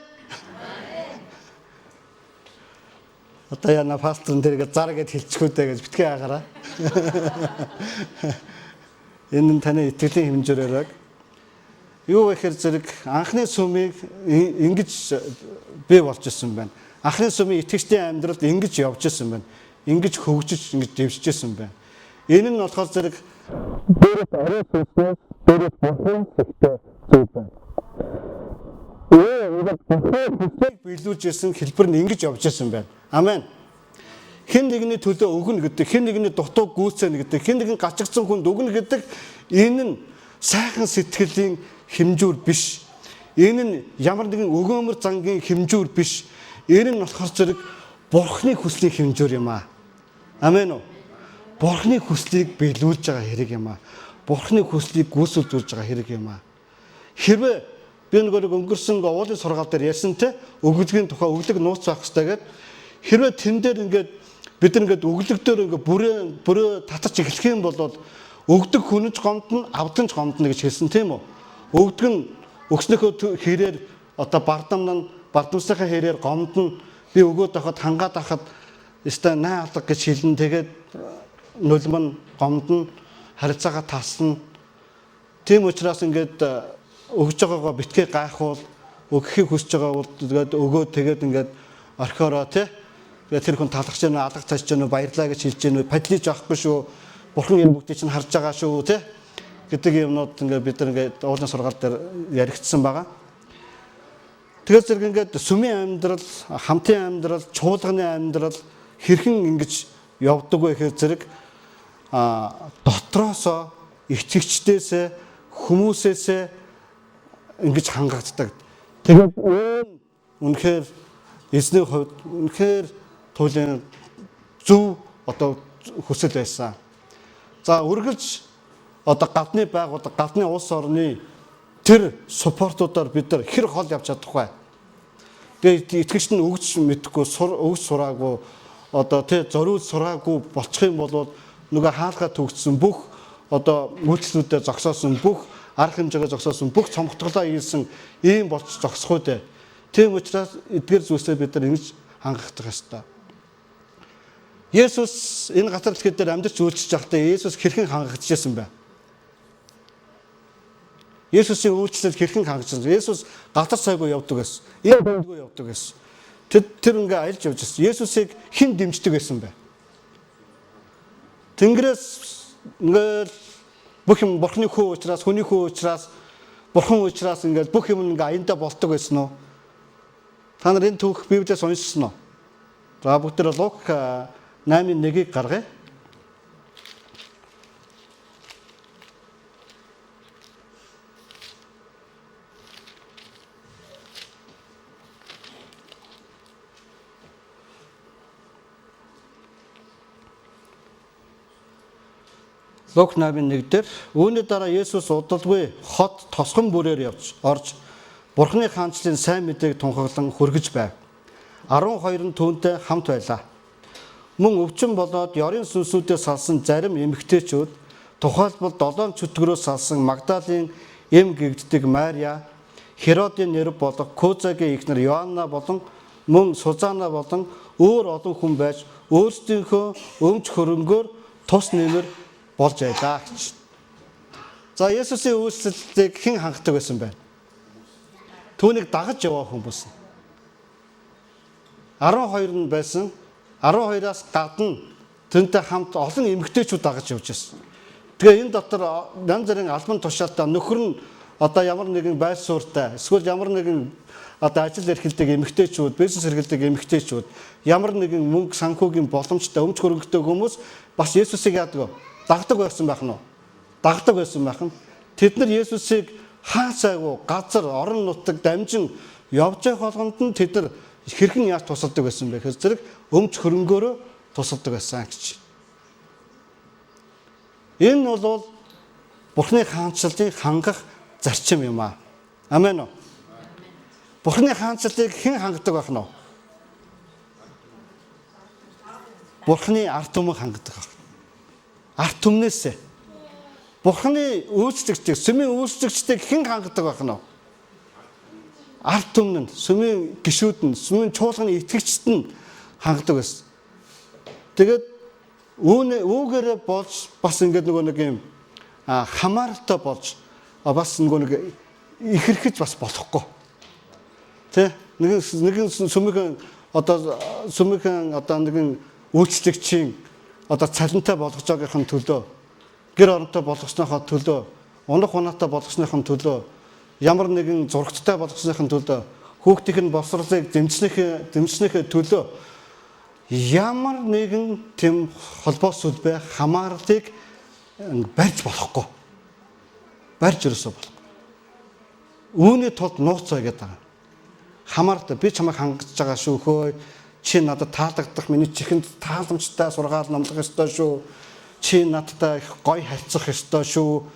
Одоо яна пасторн тэргээ зар гэж хэлчихвүдэ гэж битгий агараа. Энэ нь таны итгэлийн хэмжээрээр юу гэхээр зэрэг анхны сүмийг ингэж бий болж ирсэн байна. Анхны сүмийн итгэгчдийн амьдралд ингэж явж ирсэн байна. Ингэж хөгжиж, ингэж дэвшиж ирсэн байна. Энэ нь болохоор зэрэг дээрээс орой сүнснээс дээрээс бурхан зэгтэй зүйл байна. Ингээд бурхан хүсийг биелүүлж ирсэн хэлбэр нь ингэж явж ирсэн байна. Амен. Хэн нэгний төлөө өгнө гэдэг, хэн нэгний дутуу гүйцэнэ гэдэг, хэн нэгэн гачигдсан хүнд өгнө гэдэг энэ нь сайхан сэтгэлийн хэмжүүр биш. Энэ нь ямар нэгэн өгөөмөр зангийн хэмжүүр биш. Энэ нь болохоор зэрэг Бурхны хүслийн хэмжүүр юм аа. Амен уу? Бурхны хүслийг биелүүлж байгаа хэрэг юм аа. Бурхны хүслийг гүйцэлдүүлж байгаа хэрэг юм аа. Хэрвээ би нэг өнгөрсөн уулын сургаал дээр ярьсан те өгөгдгийн тухай өглөг нууц авах хэрэгтэй гэдэг. Хэрвээ тэн дээр ингээд бид ингээд өглөгдөр ингээд бүрээ татаж эхлэх юм бол өгдөг хүн ч гомдно, авдаг ч гомдно гэж хэлсэн тийм үү? Өгдөг нь өгснөөхөө хэрээр одоо бардамсныхаа хэрээр гомдно. Би өгөөд авахад хангаад авахад өстой наа алга гэж хэлнэ. Тэгээд нулимн гомдно, харилцаагаа тасна. Тийм учраас ингээд өгж байгаагаа битгий гайхуул, өгөхийг хүсэж байгаа бол тэгээд өгөөд тэгээд ингээд орхиороо тий. Тэгээд тэр хүн талах ч юм уу, алга цааш ч юм уу, баярлаа гэж хэлж гэнэ. Падлиж авахгүй шүү. Бурхан энэ бүгдийг чинь харж байгаа шүү тий. Гэдэг юмнууд ингээд бид нар ингээд уулын сургаал дээр яригдсан байгаа. Тэгээд зэрэг ингээд сүмийн амьдрал, хамтын амьдрал, чуулганы амьдрал хэрхэн ингэж явдаг вэ гэхээр зэрэг дотроосоо итгэгчдээсээ хүмүүсээсээ ингэж хангагддаг. Тэгээд үнэхээр эзний хувьд үнэхээр туйлын зөв одоо хүсэл байсан. За үргэлж одоо гадны байгууллага, гадны улс орны тэр суппортуудаар бид нар хэр хол явж чадах вэ? Тэгээд итгэгч нь өгч мэдхгүй, өгч сураагүй, одоо тий зориуд сураагүй болчих юм бол нөгөө хаалгаа төгссөн бүх одоо үйлчлүүдээр зогсоосон бүх арга хэмжээгээ зогсоосон бүх цомгтголоо ийсэн ийм болж зогсох үү. Тийм учраас эдгээр зүйлсээ бид нар ингэж хангах хэрэгтэй. Есүс энэ газар дэлхийд дээр амьдарч үйлчилж байхдаа Есүс хэрхэн хангагдчихсан бэ? Есүсийн үйлчлэл хэрхэн хангагдсан? Есүс газар сайгүй явдаг байсан. Энэ бомдгүй явдаг байсан. Тэр ингээ аялж явж байсан. Есүсийг хэн дэмждэг байсан бэ? Тэнгэрээс ингээл бүх юм Бурхны хүү учраас, хүний хүү учраас, Бурхан учраас ингээл бүх юм ингээ аяндаа болдог байсан уу? Та нар энэ түүх Библиэс уншсан уу? За бүгд Лук 8:1-ийг гаргая. Лук 8:1 дээр үүний дараа Есүс удалгүй хот тосгон бүрээр орж Бурхны хаанчлалын сайн мэдээг тунхаглан хүргэж байв. 12 нь түүнтэй хамт байлаа. Мөн өвчин болоод ёрын сүнсүүдээс салсан зарим эмэгтэйчүүд тухайлбал 7 чөтгөрөөс салсан Магдалийн эм гэгддэг Мария, Херодын нэр болох Кузагийн эхнэр Йоанна болон мөн Сузана болон өөр олон хүн байж өөрсдийнхөө өмч хөрөнгөөр тус нэмэр болж байлаа гэж. За Есүсийн үйлчлэлийг хэн хангадаг байсан бэ? Түүнийг дагаж яваа хүмүүс. 12 нь байсан. 12-аас гадна тэрнтэй хамт олон эмэгтэйчүүд дагаж явж байсан. Тэгээ энэ дотор янз бүрийн албан тушаалтаа нөхөр нь одоо ямар нэгэн байр суурьтай эсвэл ямар нэгэн одоо ажил эрхэлдэг эмэгтэйчүүд, бизнес эрхэлдэг эмэгтэйчүүд, ямар нэгэн мөнгө санхүүгийн боломжтой өмч хөрөнгөтэй хүмүүс бас Есүсийг яадаг вэ? Дагдаг байсан байх нь уу? Дагдаг байсан байх нь. Тэд нар Есүсийг хаасаагүй газар орон нутаг дамжин явж байх болгонд нь тэд нар хэрхэн яаж тусалдаг байсан бэ гэхээр зэрэг өмч хөрөнгөөрөө тусалдаг байсан гэж. Энэ бол Бурхны хаанчлалыг хангах зарчим юм аа. Амен уу? Бурхны хаанчлалыг хэн хангадаг байх нь вэ? Бурхны ард түмэн хангадаг. Ард түмнээсээ. Бурхны үйлчлэгчдийг, сүмийн үйлчлэгчдийг хэн хангадаг байх нь вэ? Ард түмэн, сүмийн гишүүд нь, сүмийн чуулганы итгэгчид нь хангадаг байсан. Тэгээд үүгээрээ болж бас ингээд нөгөө нэг юм хамааралтай болж бас нөгөө нэг ихэрхэж бас болохгүй. Тэ нэгэн сүмийн одоо нэгэн үйлчлэгчийн одоо цалинтай болгож байгаагийн төлөө, гэр оронтой болгосныхоо төлөө, унах унаатай болгосныхын төлөө, ямар нэгэн зургттай болгосныхын төлөө, хүүхдийн боловсролыг дэмжснийхээ төлөө ямар нэгэн тэм холбоо сүлбэ хамаарлыг барьж болохгүй. Барьж ерөөсөө болохгүй. Үүний тулд нууцаа гэдэг байгаа. Хамаартай би чамайг хангаж байгаа шүү хөөе. Чи надад таалагдах, миний чихэнд тааламжтай сургаал номлох ёстой шүү. Чи надтай их гоё харьцах ёстой шүү.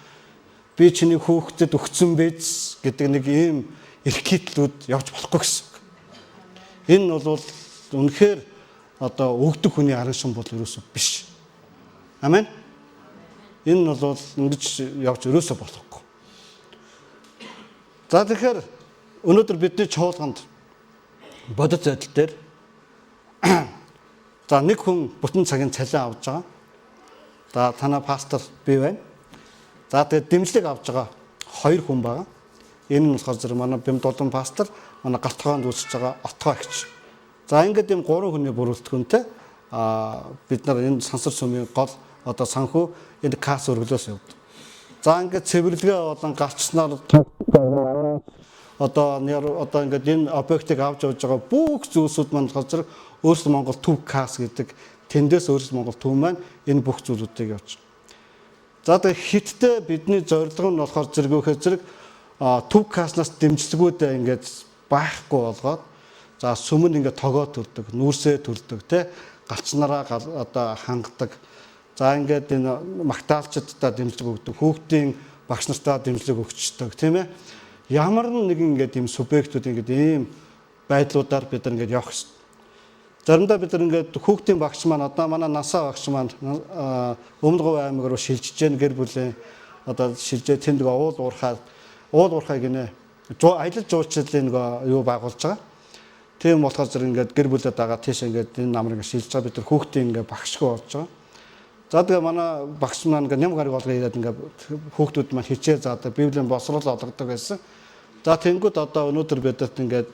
Би чиний хүүхдэд өгсөн биз гэдэг нэг ийм эрхийдлүүд явж болохгүй гэсэн. Энэ бол үнэхээр одоо өгдөг хүний арын шин бол ерөөсөө биш. Амен. Энэ бол ингэж явж ерөөсөө болохгүй. За тэгэхээр өнөөдөр бидний чуулганд бодит байдал дээр за нэг хүн бүтэн цагийн цалин авж байгаа. За танай пастор би байна. За тэгээд дэмжлэг авж байгаа 2 хүн байгаа. Энэ нь болохоор зэрэг манай Бямдулан пастор, манай Галтгоонд үүсэж байгаа Отгоо агч. За ингээд ийм 3 хүний бүрэлдэхүүнтэй бид нар энэ сансар сүмийн гол одоо санхүү энэ касс өргөлөөс явд. За ингээд цэвэрлэгээ болон гарчснаар одоо ингээд энэ объектыг авч явж байгаа бүх зүйлсүүд маань болохоор зэрэг өөрсдөө Монгол төв касс гэдэг тэндээс өөрсдөө Монгол төв маань энэ бүх зүйлүүдийг явж. За тэгээд хиттэй бидний зорилго нь болохоор зэрэг төв касснаас дэмжлэгүүдээ ингээд байхгүй болгоод за сүмэнд ингээд тогоо төрдөг, нүүрсээ төрдөг, галчнараа одоо хангадаг. За ингээд энэ магтаалчдаа дэмжлэг өгдөг, хүүхдийн багш нартаа дэмжлэг өгчдөг, тийм ээ. Ямар нэгэн ингээд ийм субъектүүд ингээд ийм байдлуудаар бид нар ингээд явах хэрэгтэй. Заримдаа бид нар ингээд хүүхдийн багш маань одоо манай насаа багш маань Өмнөд Говь аймаг руу шилжиж гэн гэр бүлийн одоо шилжээ тэнд уул уурхай гинэ аялал жуулчлалын юу байгуулж байгаа. Тийм болохоор зэрэг ингээд гэр бүлээ дагаа тийш ингээд энэ намрыг шилжиж байгаа бид нар хүүхдийн ингээд багшгүй болж байгаа. За тэгээ манай багш маань ингээд ням гараг болгоо ирээд ингээд хүүхдүүд маань хичээл заадаг, библийн босрол олгодог байсан. За тэнгууд одоо өнөөдөр бидэд ингээд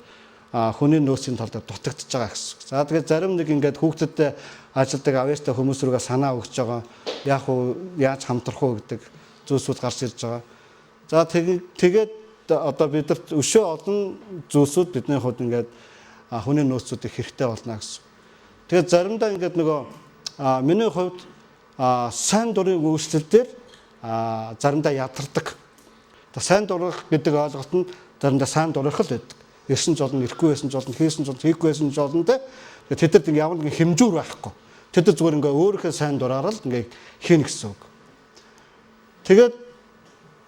хүний нөөцийн талд дутагдж байгаа гэсэн. За тэгээ зарим нэг ингээд хүүхдэд ажилдаг авьяастай хүмүүс рүүгээ санаа өгч байгаа. Яг уу яаж хамтрах уу гэдэг зүйлсүүд гарч ирж байгаа. За тэгээд одоо бидэрт өшөө олон зүйлсүүд бидний хувьд ингээд хүний нөөцүүдийг хэрэгтэй болно гэсэн. Тэгээд заримдаа ингээд нөгөө миний хувьд сайн дурын үйлчлэл дээр заримдаа ядардаг. Сайн дурах гэдэг ойлголт нь заримдаа сайн дурах л байдаг. Ирсэн ч болно, ирэхгүй байсан ч болно, хийсэн ч болно, хийхгүй байсан ч болно те. Тэдэд ингээд ямар нэгэн хэмжүүр байхгүй. Тэдэд зүгээр ингээд өөрийнхөө сайн дураараа л ингээд хийнэ гэсэн үг. Тэгээд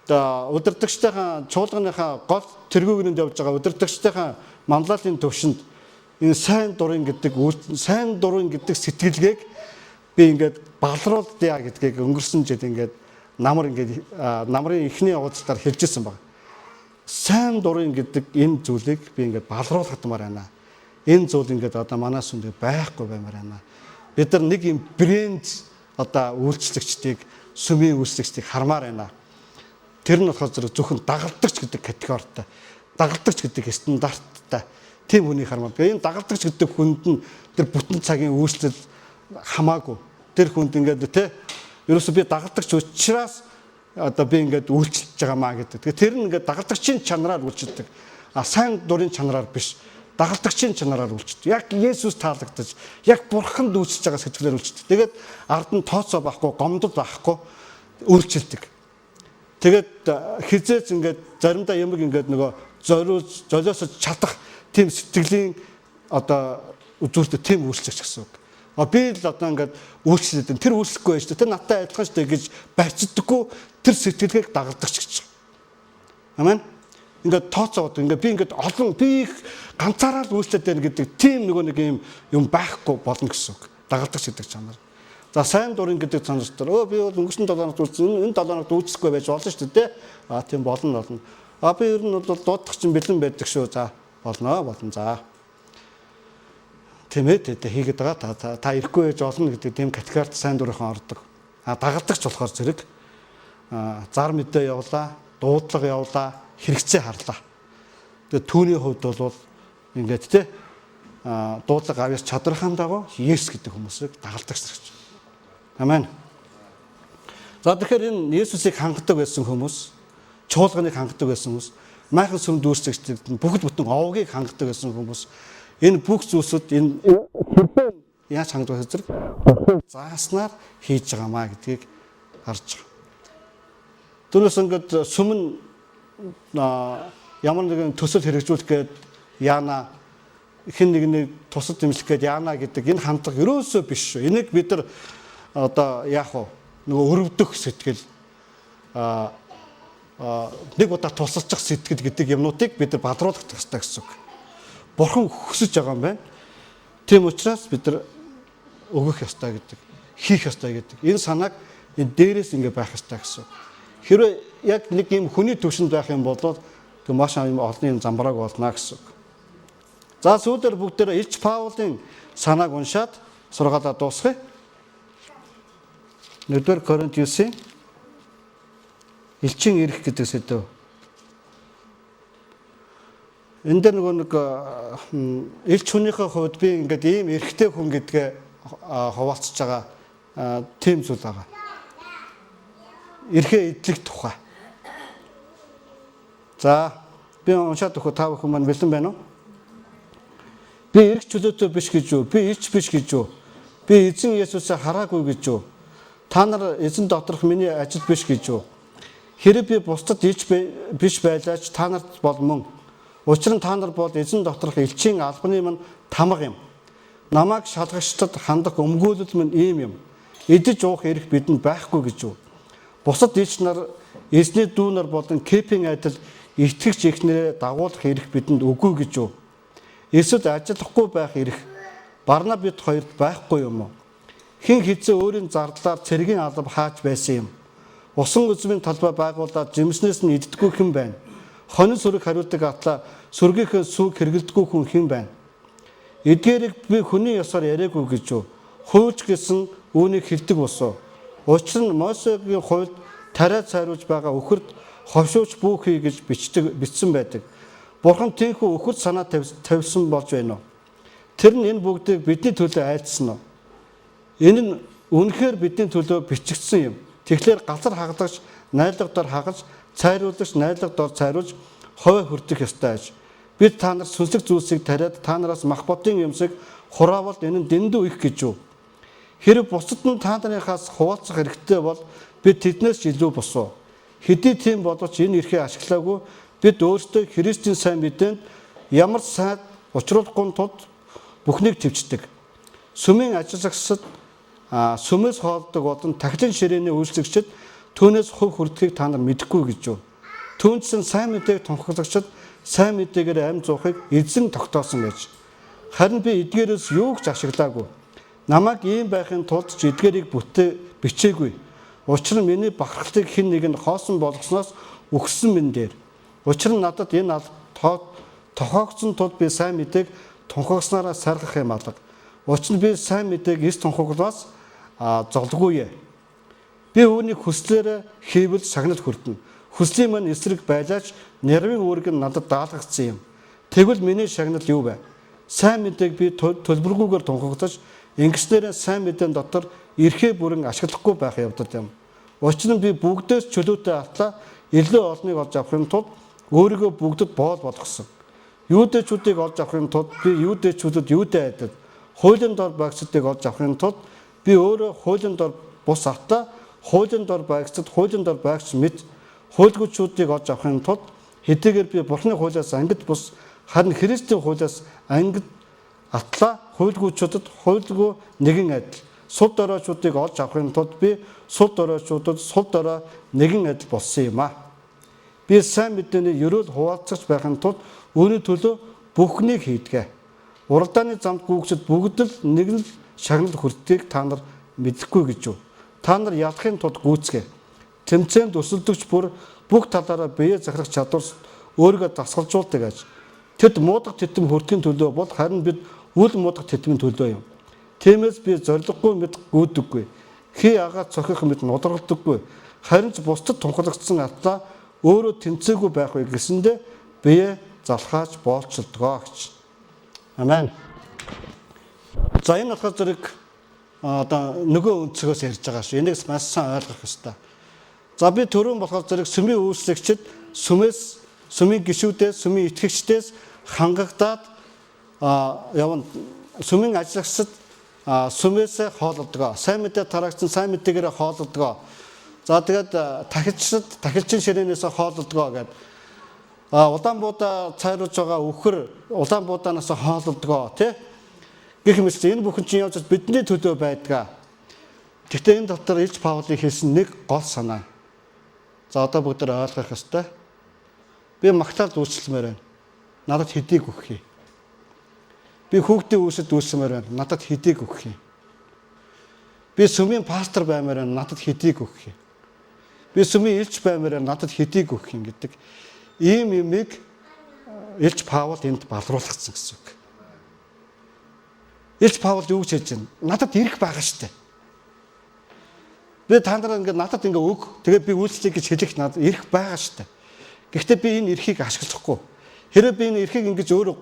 удирдагчдынхаа чуулганыхаа гол тэргүүгнэнд явж байгаа удирдагчдынхаа манлайлалын төвшөнд энэ сайн дурын гэдэг сэтгэлгээг би ингээд балруулъя гэдгийг өнгөрсөн жил ингээд намрын эхний уулзалтаар хэлжсэн баг. Сайн дурын гэдэг энэ зүйлийг би ингээд балруулгадмаар байна. Энэ зүйл ингээд одоо манай сүмд байхгүй баймаар байна. Бид нар нэг юм брэнд одоо үйлчлэгчдийг, сүмийн үйлчлэгчдийг хармаар байна. Тэр нь болохоор зөвхөн дагалдагч гэдэг категоритой, дагалдагч гэдэг стандарттай тийм хүний хармаар. Энэ дагалдагч гэдэг хүнд нь тэр бүтэн цагийн үйлчлэл хамаагүй. Тэр хүнд ингээд ерөөсөө би дагалдагч учраас одоо би ингээд үйлчлж байгаа маа гэдэг. Тэгэхээр тэр нь ингээд дагалдагчийн чанараар үйлчлдэг. Сайн дурын чанараар биш. Дагалдагчийн чанараар үйлчлдэг. Яг Есүс таалагдаж, яг Бурханд үйлчлж байгаа сэтгэлээр үйлчлдэг. Тэгээд ард нь тооцоо байхгүй, гомдол байхгүй үйлчлдэг. Тэгээд хизээч ингээд заримдаа ямаг ингээд нөгөө золиосож чадах тийм сэтгэлийн одоо үзүүлэлт тийм үйлчлэгч гэсэн үг. Би л одоо ингээд үйлчлээд тэр үйлчлэхгүй байж тэр надтай адилхан шүү дээ гэж барьцдаггүй тэр сэтгэлгээг дагалдагч гэж. Амен. Ингээд тооцоод ингээд би ингээд олон би ганцаараа л үйлчлээд байна гэдэг тийм нэг юм байхгүй болно гэсэн үг. Дагалдагч гэдэг чанар. За сайн дурын гэдэг чанар дээр би бол өнгөрсөн 7 хоногт үйлчлсэн энэ 7 хоногт үйлчлэхгүй байж болно шүү дээ. Тийм болно. Би ер нь бол дуудах чинь бэлэн байдаг шүү. За болно. За. Тэмээд хийгээд байгаа та ирэхгүй байж болно гэдэг тийм категорид сайн дурынхан ордог. Дагалдагч болохоор зэрэг зар мэдээ явуулаа, дуудлага явуулаа, хэрэгцээ харлаа. Тэгээд түүний хувьд бол ингээд дуудлага авьяас чадрахын дагуу Есүс гэдэг хүмүүсийг дагалдагч гэж. Амен. За тэгэхээр энэ Есүсийг хангадаг байсан хүмүүс, чуулганыг хангадаг байсан хүмүүс, майхан сүм дүүрсэгчд бүгд бүтэн овгийг хангадаг байсан хүмүүс энэ бүх зүйлсүүд энэ хэрхэн яаж хангах зэрэг зааснаар хийж байгаамаа гэдгийг харж байгаа. Түүнээс ингээд сүм нь ямар нэгэн төсөл хэрэгжүүлэх гээд яана хэн нэгний тусад дэмжлэх гээд яана гэдэг энэ хандлага ерөөсөө биш шүү. Энийг бид нар одоо яах вэ? Нөгөө өрөвдөх сэтгэл нэг удаа тусалчих сэтгэл гэдэг юмнуудыг бид нар бадруулах хэрэгтэй гэсэн үг. Бурхан хүсэж байгаа юм байна. Тийм учраас бид нар өгөх ёстой гэдэг, хийх ёстой гэдэг. Энэ санааг энэ дээрээс ингэ байх ёстой гэсэн. Хэрвээ яг нэг юм хүний төвшөнд байх юм бол маш олон юм замбрааг болно гэсэн. За сүүлдэр бүгдээр Илч Паулын санааг уншаад сургаалаа дуусгая. 1-р Коринтиусын элчин ирэх гэдэг сэдв. Энд дээр нэг элч хүнийхээ хувьд би ингээд ийм эрэгтэй хүн гэдгээ хуваалцж байгаа тийм зүйл байгаа. Эрхээ эдлэх тухай. За би уншаад өгөх та бүхэн маань бэлэн байна уу? Би эрх чөлөөтэй биш гэж юу? Би элч биш гэж юу? Би эзэн Есүсээ хараагүй гэж юу? Та нар эзэн доторх миний ажил биш гэж юу? Хэрэв би бусдад элч биш байлаач та нарт бол мөн. Учир нь та нар бол эзэн доторх элчийн албаны мань тамга юм. Намайг шалгагчдад хандах өмгөөлөл мань ийм юм. Идэж уух эрх бидэнд байхгүй гэж юу? Бусад элч нар эзний дүү нар болон кепийн адил итгэгч ихнэрээ дагуулах эрх бидэнд үгүй гэж юу? Эсвэл ажиллахгүй байх эрх Барнабад хоёрт байхгүй юм уу? Хэн хэзээ өөрийн зардлаар цэргийн алба хааж байсан юм? Усан үзмийн талбай байгуулаад жимснээс нь иддэггүй хэн байна? Хонин сүрэг хариулдаг атлаа сүргийнхээ сүг хэрэгэлдэггүй хүн хэн байна? Эдгээрийг би хүний ёсоор яриаггүй гэж юу? Хуульч гэсэн үүнийг хэлдэг босоо. Учир нь Мосегийн хувьд тариа цайруулж байгаа үхэрд ховшууч бүхий гэж бичсэн байдаг. Бурхан тийхүү үхэрд санаа тавьсан болж байна уу? Тэр нь энэ бүгдийг бидний төлөө айлдсан уу? Энэ нь үнэхээр бидний төлөө бичигдсэн юм. Тэгэхээр газар хаглагч найдлага дор хагаж, цайруулагч найдлага дор цайруулж ховой хүрдэх ёстой аж. Бид та нар сүнслэг зүйлсийг тариад та нараас мах бодын юмсыг хураавал энэ нь дэндүү их гэж юу? Хэрэг бусдад нь та нарынхаас хуваалцах хэрэгтэй бол бид тэднээс илүү босоо. Хэдий тийм боловч энэ эрхээ ашиглаагүй бид өөрсдөө Христийн сайн мэдээнд ямар сайд учруулахгүй тулд бүхнийг төвчдөг. Сүмийн ажиллагчид сүмээс хоолдог болон тахилын ширээний үйлчлэгчид түүнээс хувь хүрдэхийг та нар мэдэхгүй гэж юу? Түүнчлэн сайн мэдээг тунхаглагчид сайн мэдээгээр амь зуухыг эзэн тогтоосон гэж. Харин би эдгээрээс юу ч ашиглаагүй. Намайг ийм байхын тулд ч эдгээрийг бичээгүй. Учир нь миний бахархлыг хэн нэг нь хоосон болгосноос өгсөн минь дээр. Учир нь надад энэ тохиогдсон тулд би сайн мэдээг тунхагснараа саргах юм алга. Учир нь би сайн мэдээг эс тунхаглаас золгүй. Би үүнийг хүслээрээ хийвэл сагнал хүрдэнэ. Хүслийн маань эсрэг байлаач нэрвийн үүрэг нь надад даалгагдсан юм. Тэгвэл миний шагнал юу вэ? Сайн мэдээг би төлбөргүйгээр тунхаглаж, ингэснээр сайн мэдээний дотор эрхээ бүрэн ашиглахгүй байх явдал юм. Учир нь би бүгдээс чөлөөтэй арлаа илүү олныг олж авахын тулд өөрийгөө бүгдэд боол болгосон. Юудэчүүдийг олж авахын тулд би юудэчүүдэд юудэ айдад хуулийн дор байгцдыг олж авахын тулд би өөрөө хуулийн дор бус автаа хуулийн дор байгцд хуулийн дор байгч мэд хуульгуучуудыг олж авахын тулд хэдийгээр би Бурхны хуулиас ангид бус харин Христийн хуулиас ангид атлаа хуульгуучуудад хуульгүй нэгэн адил сул дороочуудыг олж авахын тулд би сул дороочуудад сул дорой нэгэн адил болсон юм а. Би сайн мэдээний ерөөл хуваалцагч байхын тулд өөрийн төлөө бүхнийг хийдгээ. Уралдааны замд гүйгчд бүгд л нэгэн шагнал хүртгийг та нар мэдэхгүй гэж юу. Та нар ялахын тулд гүйцгээ. Тэмцээнд өсөлдөгч бүр бүх талаараа биеэ захирах чадвар өөрийгөө дасгалжуулдаг аж. Тэд муудах тэтэм хүртгийн төлөө бол харин бид үл муудах тэтмийн төлөө юм. Тиймээс би зориггүй мэд гүйдэггүй. Хий агаад цохих мэд нударгалдаггүй. Харин ч бусдад тунхлагдсан атлаа өөрөө тэмцээгүй байх вэ гэсэндэ биеэ залхааж боолчилдгоо гэж. Амен. За энэ болохоор зэрэг одоо нөгөө өнцгөөс ярьж байгаа шүү. Энийг маш сайн ойлгох ёстой. За би түрүүн болохоор зэрэг сүмийн үйлчлэгчид сүмийн гишүүдээс, сүмийн итгэгчдээс хангагдаад явна. Сүмийн ажиллагчид сүмээс хоололдгоо. Сайн мэдээ тараагчсан сайн мэдээгээр хоололдгоо. За тэгээд тахилчин ширээнээс хоололдгоо гэдэг. Улаанбуудаа цайруулж байгаа үхэр улаанбуудаанаас хоололдгоо тий. Гэх мэт энэ бүхэн чинь явж бидний төлөө байдгаа. Гэхдээ энэ дотор Илж Паулын хэлсэн нэг гол санаа. За одоо бүгд ойлгох ёстой. Би магтаал үйлчлэмээр байна. Надад хэдийг өгөх юм. Би хүүхдийн үүсэд үйлчлэмээр байна. Надад хэдийг өгөх юм. Би сүмийн пастор баймаар байна. Надад хэдийг өгөх юм. Би сүмийн элч баймаар байна. Надад хэдийг өгөх юм гэдэг. Ийм юмыг Илж Паул энд балруулсан гэсэн үг. Илж Паул юу гэж хэлж байна? Надад ирэх байгаа штэ. Би та нараа ингээд надад ингээд өг. Тэгээд би үйлчлэе гэж хэлэх надад ирэх байгаа штэ. Гэхдээ би энэ эрхийг ашиглахгүй. Хэрэв би энэ эрхийг ингэж өөрөө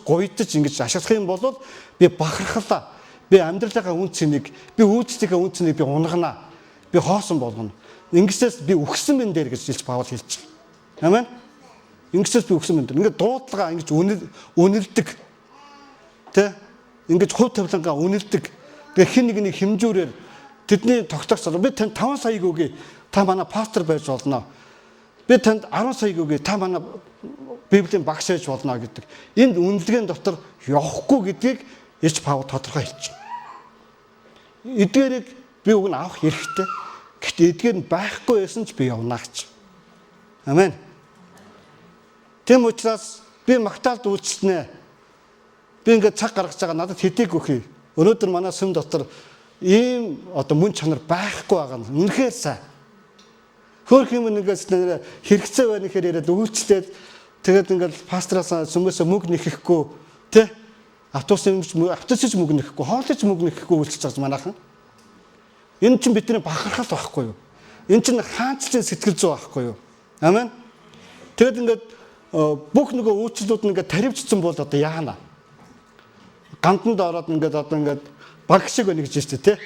гуйдаж ингэж ашиглах юм бол би бахархлаа. Би амьдралынхаа үн цэнийг, би үйлчлэлийн үн цэнийг би унгана. Би хоосон болгоно. Ингэсээс би үхсэн мэн дээр гэж Илж Паул хэлж байна. Амен. Ингэсээс би өгсөн юм. Ингээд дуудлага ингэж үнэлдэг. Тэ? Ингэж хувь тавилангаа үнэлдэг. Тэгээ хин нэгний хэмжүүрээр тэдний тогтоогч би танд 5 саяг өгье. Та манай пастор байж болно. Би танд 10 саяг өгье. Та манай Библийн багш байж болно гэдэг. Энд үнэлгээний дотор явахгүй гэдгийг Илж Паул тодорхой хэлж байна. Эдгээрийг би уг нь авах хэрэгтэй. Гэхдээ эдгээр нь байхгүй байсан ч би явна гэж. Амен. Тэм учраас би магтаалд үйлчлэнэ. Би ингээд цаг гаргаж байгаа надад хэдийг өгье. Өнөөдөр манай сүм дотор ийм одоо мөн чанар байхгүй байгаа нь үнэхээр сайн. Хөөх юм нэгээс хэрэгцээ байна гэхээр яриад үйлчлээд тэгээд ингээд пастраасаа сүмээс мөнгө нэхэхгүй тий автобусч мөнгө нэхэхгүй хоолойч мөнгө нэхэхгүй үйлчлж байгаа манайхан. Энэ чинь бидний бахархал байхгүй юу? Энэ чинь хаанчлын сэтгэл зүй байхгүй юу? Амен. Тэгээд ингээд бүх нөгөө үйлчлүүд нь ингээд таривчсан бол одоо яана. Ганданд ороод ингээд баг шиг байна гэж байна тий.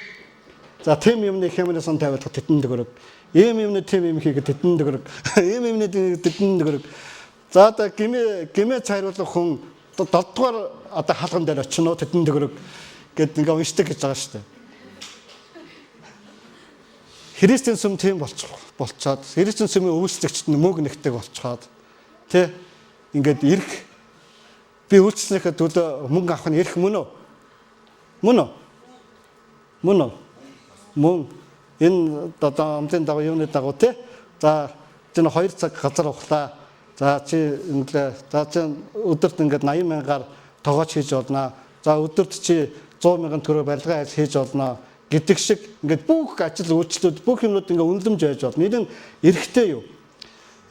За тэм юмны хэмнээс он тавиулах тэтэн дөрөг. Ийм юмны тэм юм хийгээд тэтэн дөрөг. Ийм юмны тэтэн дөрөг. За одоо гимээ цайруулах хүн 7 дугаар одоо хаалган дээр очино тэтэн дөрөг гэд ингээд уншдаг гэж байгаа шүү дээ. Христийн сүм тийм болцоод Христийн сүмийн үйлчлэгчд мөнгө нэгдэг болцоод тий ингээд ирэх би үйлчлэхээ төлөө мөнгө авах нь ирэх мөн үү? Мөн энэ одоо амтын дагуу юуны дагуу тий за чинь 2 цаг газар ухлаа. За чи өдөрт ингээд 80 мянгаар тоогооч хийж болно. За өдөрт чи 100 мянган төгрөг барилга айл хийж болно гэдэг шиг ингээд бүх ажил үйлчлүүд бүх юмнууд ингээд үнэлэмж байж болно. Энэ эрхтэй юу?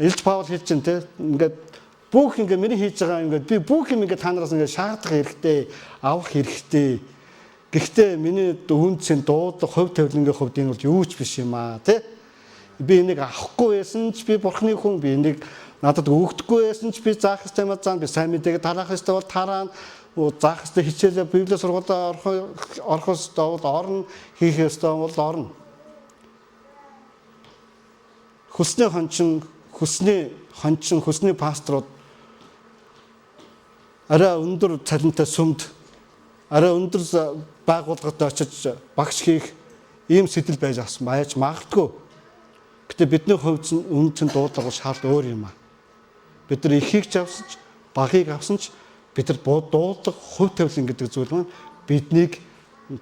Илж Паул хэлж чинь те ингээд бүх ингээд миний хийж байгаа ингээд би бүх юм ингээд та нараас ингээд шаардах хэрэгтэй, авах хэрэгтэй. Гэхдээ миний үн цэн дуудлага хувь тавилангийн хувьд энэ бол юу ч биш юм аа те. Би энийг авахгүй байсан ч би бурхны хүн би энийг надад өгөхдөггүй байсан ч би заах ёстой юм аа би сайн мэдээгээ тараах ёстой бол тараа заах ёстой хичээлээ Библийн сургуульд орох ёстой бол орно хийх ёстой бол орно. хөсний пасторууд арай өндөр цалинтай сүмд арай өндөр байгууллагад очиж багш хийх ийм сэтэл байж магадгүй. Гэтэ бидний хувьд үнэн дуудлага шал өөр юм аа. Бид нар ихийг ч авсан ч багыг авсан ч бид нар дуудлага хувь тавилан гэдэг зүйл маань биднийг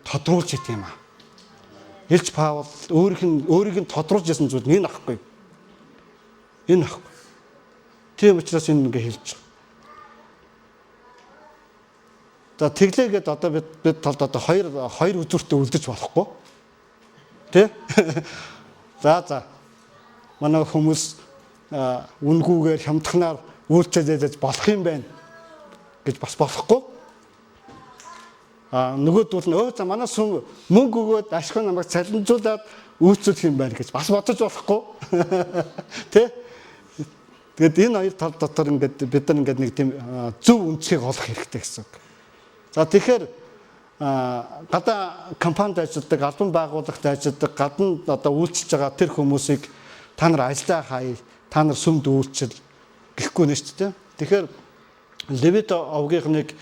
тодруулж идэв юм аа. Илч Паул өөрийг нь тодруулж ясан зүйл энэ ахгүй. Энэ ахгүй. Тийм учраас энэ ингээ хэлж байгаа. За тэглээгээд одоо бид талд одоо хоёр үзүүртээ үлдэж болохгүй. Тэ? За. Манай хүмүүс үнгүүгээр хямдханаар үйлчлээд болох юм байна гэж бас болохгүй. Нөгөөдөл нь манай сүм мөнгө өгөөд ашиг намайг цалинжуулаад үйлчлэх юм байна гэж бас бодож болохгүй. Тэ? Тэгэд энэ хоёр тал дотор ингээд бид нар ингээд нэг тийм зөв үнцгийг олох хэрэгтэй гэсэн үг. За тэгэхээр гадаа компанид ажилладаг, албан байгууллагт ажилладаг, гадна одоо үйлчилж байгаа тэр хүмүүсийг та нар ажиллаа хай, та нар сүмд үйлчил гэхгүй нэ шүү дээ. Тэгэхээр Левит овгийнхныг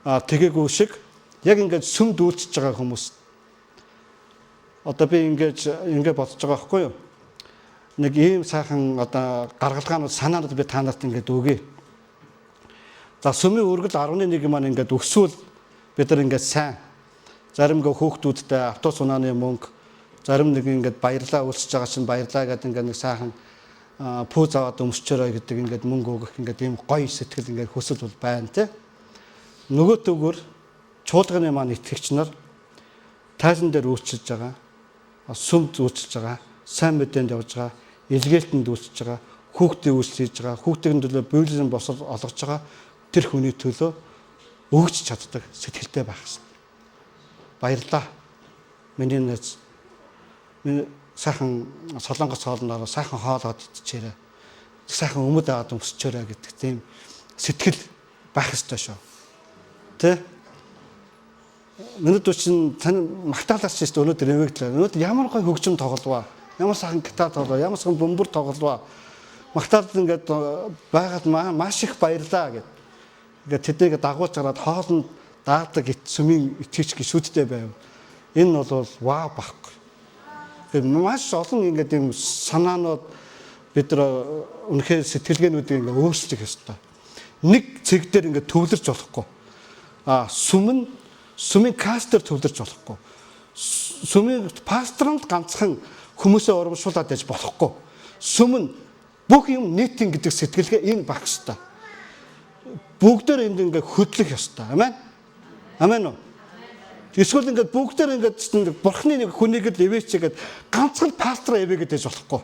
тэгээгүй шиг яг ингээд сүмд үйлчилж байгаа хүмүүс одоо би ингээд бодож байгаа байхгүй юу? Нэг ийм сайхан одоо гаргалгаанууд санаанууд би та нарт ингээд өгье. За сүмийн үргэл 11 маань ингээд өсвөл бид нар ингээд сайн зарим хүүхдүүдтэй автобус унааны мөнгө зарим нэг ингээд баярлаа үлсэж байгаа чинь баярлаа гэдэг ингээд нэг сайхан пүүз аваад өмсчөрөө гэдэг ингээд мөнгө өгөх ингээд ийм гоё сэтгэл ингээд хөсөл бол байна те. Нөгөө төгөр чуулганы маань итгэгч нар тайлан дээр үйлчилж байгаа, сүмд үйлчилж байгаа, сайн мэдээнд явж байгаа, илгээлтэнд үйлчилж байгаа, хүүхдийн үйлчлэж байгаа, хүүхдийн төлөө биелийн босол олгож байгаа тэр хүний төлөө өгч чаддаг сэтгэлтэй байх хэрэгтэй. Баярлаа. Миний нэз сайхан солонгос хоолноор сайхан хоолоод идчихээрэй. Сайхан өмд аваад өмсчөөрэй гэдэг тийм сэтгэл байх ёстой шүү. Тэ? Өнөөдөр чинь тань магтаалаас ч гэсэн өнөөдөр нэмэгдлээ. Өнөөдөр ямар гоё хөгжим тоглолоо. Ямар сайхан гитар тоглолоо, ямар сайхан бөмбөр тоглолоо. Магтаалд ингээд байгаад маш их баярлаа гэдэг. Ингээд тэднийг дагуулж гараад хоолнд даадаг сүмийн итгэж гişүүдтэй байв. Энэ бол вау баггүй. Маш олон ингээд юм санаанууд бид нар үнэхээр сэтгэлгээнүүдийг ингээд өөрчилж ёстой. Нэг цэг дээр ингээд төвлөрч болохгүй. Сүмийн кастер төвлөрч болохгүй. Сүмийн пасторанд ганцхан хүмүүсээ урамшуулад яж болохгүй. Сүм нь бүх юм нийтийн гэдэг сэтгэлгээ энэ багш ёстой. Бүгдээр энд ингээд хөдлөх ёстой. Амен. Амен уу? Эсвэл ингээд бүгдээр ингээд бурхны нэг хүнийг л ивэчгээд ганцхан пастор ивэгээд байж болохгүй.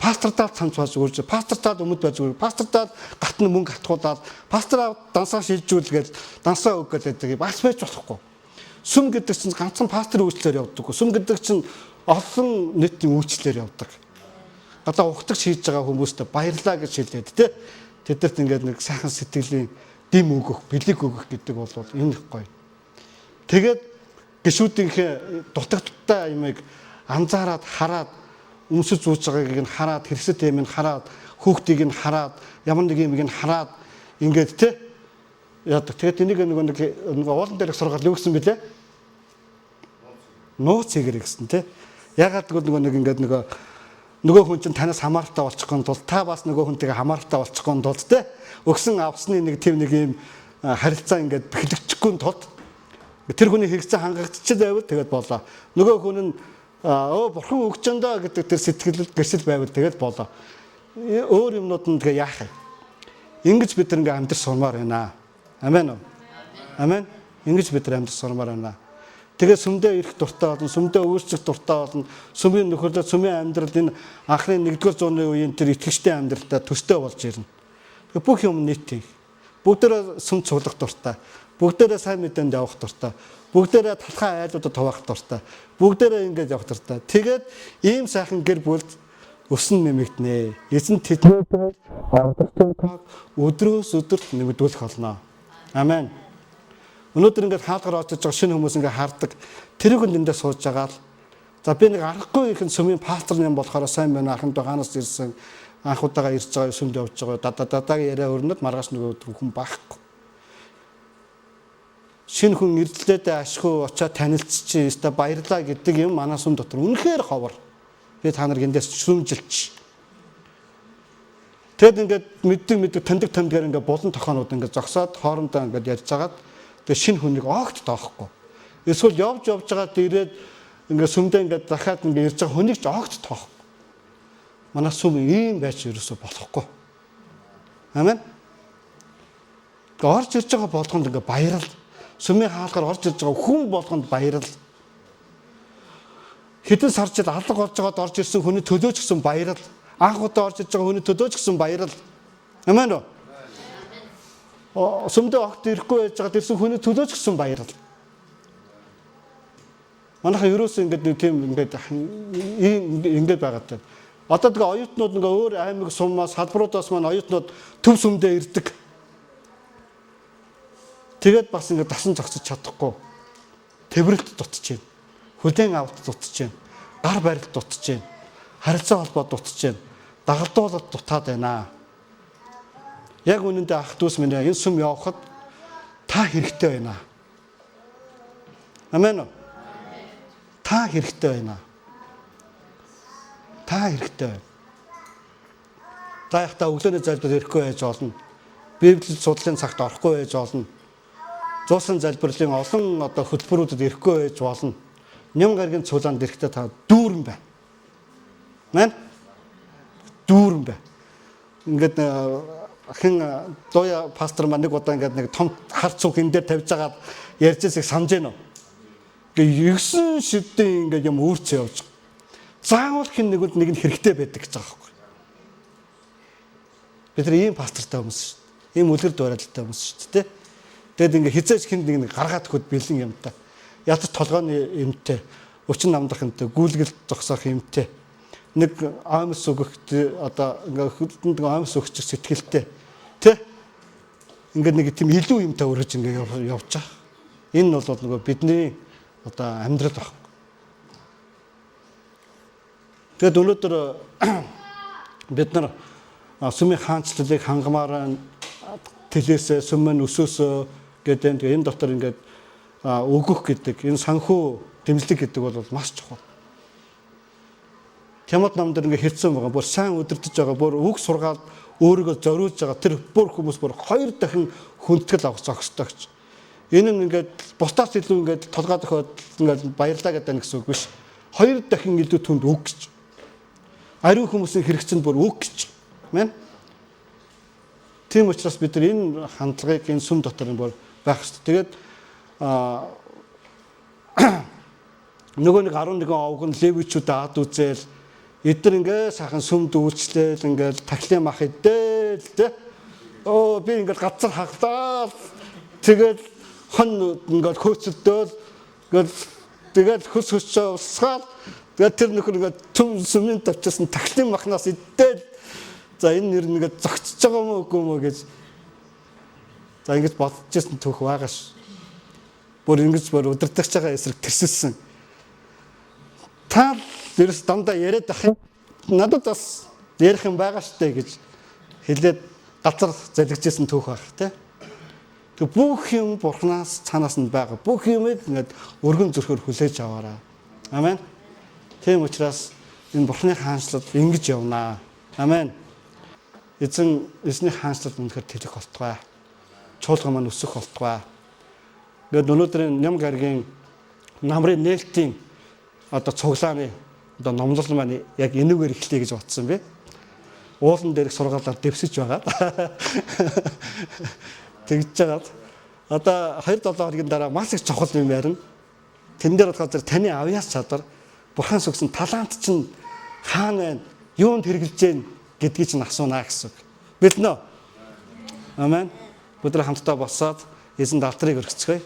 Пастортаа цамц байж үрж, пастортаа өмд байж үрж, пастортаа гатны мөнгө хатгуулаад, пастораа дансаа шилжүүлгээд, дансаа өггээд бас байж болохгүй. Сүм гэдэг чинь ганцхан пастор үйлчлэлээр явдаг. Сүм гэдэг чинь олон нийтийн үйлчлэлээр явдаг. Одоо ухтагч хийж байгаа хүмүүстээ баярлаа гэж хэлээд тэ. Тэдэрт ингээд нэг сайхан сэтгэлийн дэм өгөх, бэлэг өгөх гэдэг бол энэ их гоё. Тэгээд гişүүдийнхээ дутагдaltaй юмыг анзаараад хараад өмсөж зүүж байгааг нь хараад хэрэгсэт юм нь хараад хүүхдийг нь хараад ямар нэг юм нь хараад ингээд тэ яадаг. Тэгээд энийг нэг уулан дээр сургаад юу гэсэн бэлээ? Нууц хийгэр гэсэн тэ. Ягаад гэвэл нэг нөгөө хүн чинь танаас хамааралтай болчихгоон тул та бас нөгөө хүнтэйгээ хамааралтай болчихгоон тул тэ өгсөн авсны нэг тийм нэг юм харилцаа ингээд бэхлэгдэхгүй тул тэр хүний хэрэгцээ хангагдчихад байвал тэгээд болоо. Нөгөө хүн нь бурхан өгч өндөө гэдэг тэр сэтгэлд гэрсэл байвал тэгээд болоо. Өөр юмнууд нь тэгээ яах юм? Ингэж бид нар ингээд амьдрал сурмаар байна. Амен уу? Амен. Ингэж бид нар амьдрал сурмаар байна. Тэгээ сүмдээ ирэх дуртай болно, сүмдээ өөрчлөх дуртай болно. Сүмийн нөхөрлөд сүмийн амьдрал энэ анхны 1-р зууны үеийн тэр итгэжтэй амьдралтай төстэй болж ирнэ. Тэгээ бүх юм нийт. Бүгдээрээ сүм цуглах дуртай. Бүгдээрээ сайн мэдээнд явах дуртай. Бүгдээрээ талхай айлуудад хуваах дуртай. Бүгдээрээ ингэж явах дуртай. Тэгээд ийм сайхан гэр бүлд өсөн нэмэгдэнэ. Эзэн тэднээс авдагчтай өдрөөс өдөрт нэмэгдүүлэх болно. Амен. Өнөөдөр ингээд хаалгаар очиж байгаа шинэ хүмүүс ингээд хардаг. Тэрийг эндээ сууж байгаа л За би нэг аргагүй их сүмийн пастор юм болохоор сайн байна. Анхандаа ганаас ирсэн. Анх удаага ирж байгаа сүмд явж байгаа. Дадагийн яриа өрнөд маргааш нөгөө хүн байхгүй. Шинэ хүн ирдлээд ашгүй очиад танилцчих, өстө баярлаа гэдэг юм манай сүм дотор үнэхээр ховор. Би та нарыг эндээс сүмжилч. Тэгэд ингээд мэддэг таньдгаар ингээд болон тохоонууд ингээд зогсоод хоорондоо ингээд ярьж хагаад тэгээ шинэ хүнийг огт тоохгүй. Эсвэл явж байгаад ирээд ингээд сүмдээ ингээд дахиад ингээд ирж байгаа хүнийг ч огт тоохгүй. Манай сүм ийм байж ерөөсө болохгүй. Амен. Орж ирж байгаа болгонд ингээд баярал. Сүмийн хаалгаар орж ирж байгаа хүн болгонд баярал. Хэдэн сар жил алга болж байгаад орж ирсэн хүний төлөө ч гэсэн баярал. Анх удаа орж ирж байгаа хүний төлөө ч гэсэн баярал. Амен уу? Сүмдээ огт ирэхгүй байж байгаа ирсэн хүний төлөө ч гэсэн баярал. Манайха ерөөсөө ингээд тийм ингээд байгаа таа. Одоо тэгээ оюутнууд ингээ өөр аймаг суммаас салбаруудаас маань оюутнууд төв сүмдээ ирдэг. Тэгээд бас ингээ дасан зогсож чадахгүй. Тэврэлт дутж байна. Хүлээн авалт дутж байна. Гар барилт дутж байна. Харилцаа холбоо дутж байна. Дагалдуулалт дутаад байна. Яг үнэндээ ах дүүс минь энэ сүм явахад та хэрэгтэй байна. Амен уу? Та хэрэгтэй байна. Та хэрэгтэй байна. Та ихта өглөөний залбирал ирэхгүй байж болно. Библийн судлалын цагт орохгүй байж болно. Зуусан залбирлын олон одоо хөтөлбөрүүдэд ирэхгүй байж болно. Ням гаргийн цулаанд ирэхдээ та дүүрэн байна. Мэн? Дүүрэн байна. Ингээд хин дууя пастор маань нэг удаа ингээд нэг том хар цуг энэ дээр тавьж агаад ярьж байгааг санаж байна уу? Ингээд 9 шидийн ингээд юм үүрцээ явж байгаа. Заавал хин нэг нь хэрэгтэй байдаг гэж байгаа байхгүй. Бид нар ийм пастортай хүмүүс шүү дээ. Ийм үлгэр дуурайлалтай хүмүүс шүү дээ. Тэгэд ингээ хизээч хин нэг гаргаад өгөхөд бэлэн юм та. Ядаж толгойн юмтай, өчин намдах юмтай, гүйлгэлд зогсоох юмтай. Нэг аамс өгөхт одоо ингээ хөдөлтөнд аамс өгчих сэтгэлтэй. Тэ? Ингээ нэг тийм илүү юмтай өргөж ингээ явж байгаа. Энэ бол нөгөө бидний одоо амьдрал баг. Тэгэд өнөөдөр бид нар сүмийн хаанчлалыг хангамаар тэлээсээ сүмэн өсөөсөө гэдэг энэ дотор ингээд өгөх гэдэг энэ санхүү дэмжлэг гэдэг бол маш чухал. Тямат намдэр ингээд хэрцэн байгаа. Бүр сайн өдөртөж байгаа. Бүр үг сургаал өөрийгөө зориулж байгаа. Тэр бүр хүмүүс бүр 2 дахин хүндэтгэл авах зохистой гэж. Энэ нь ингээд бусдаас илүү ингээд толгойд өгөхөд ингээд баярлаа гэдэг нь гэсэн үг биш. 2 дахин илүү түнд үг гэж. Ариун хүмүүсийн хэрэгцэнд бүр үг гэж. Мэн? Тийм учраас бид нар энэ хандлагыг энэ сүм дотор бүр байх хэрэгтэй. Тэгээд нөгөө нэг 11 овг нь левичүүд аад үзэл эдгээр ингээ сайхан сүмд үйлчлээл ингээл тахлын мах идэл тэ. Би ингээл газар хаглаа. Тэгээд хон ингээл хөөцөлдөөл тэгээд хөс хөсчөө усгаал. Тэгээд тэр нөхөр ингээ түм сүмийн тавьчихсан тахлын махнаас идэл. За энэ нэр нэгээд зогцож байгаа мó үгүй мó гэж. За ингэж бодож ирсэн түүх байгаа ш. Бүр ингэж бүр удирдахж байгаа эсрэг тэрсэлсэн. Та ерөөс дандаа яриад ах юм. Надад бас ярих юм байгаа штэ гэж хэлээд газар залгижсэн түүх байх тий. Тэг бүх юм бурхнаас цаанаас нь байгаа. Бүх юмыг ингэж өргөн зөрхөөр хүлээж аваарай. Амен. Тийм учраас энэ бурхны хаанчлал ингэж явнаа. Амен. Эзний хаанчлал үнэхээр тэлэх болтугай. Чуулган маань өсөх болтугай. Ингээд өнөөдрийн ням гаргийн намрын нээлтийн одоо цуглааны одоо номлол маань яг энүүгээр эхлэе гэж бодсон би. Уулан дээрх сургаалаар дэвсэж байгаа. Тэгж жагаад одоо 2-7 хоногийн дараа маш их чухал юм ярина. Тэн дээр болохоор таны авьяас чадвар бурханс өгсөн талант чинь хаана байна? Юунд хэрэгжилж байна гэдгийг чинь асуунаа гэсэн. Бэлэн үү? Амен. Бүгд хамтдаа босоод эзэн алдрыг өргөцгөөе.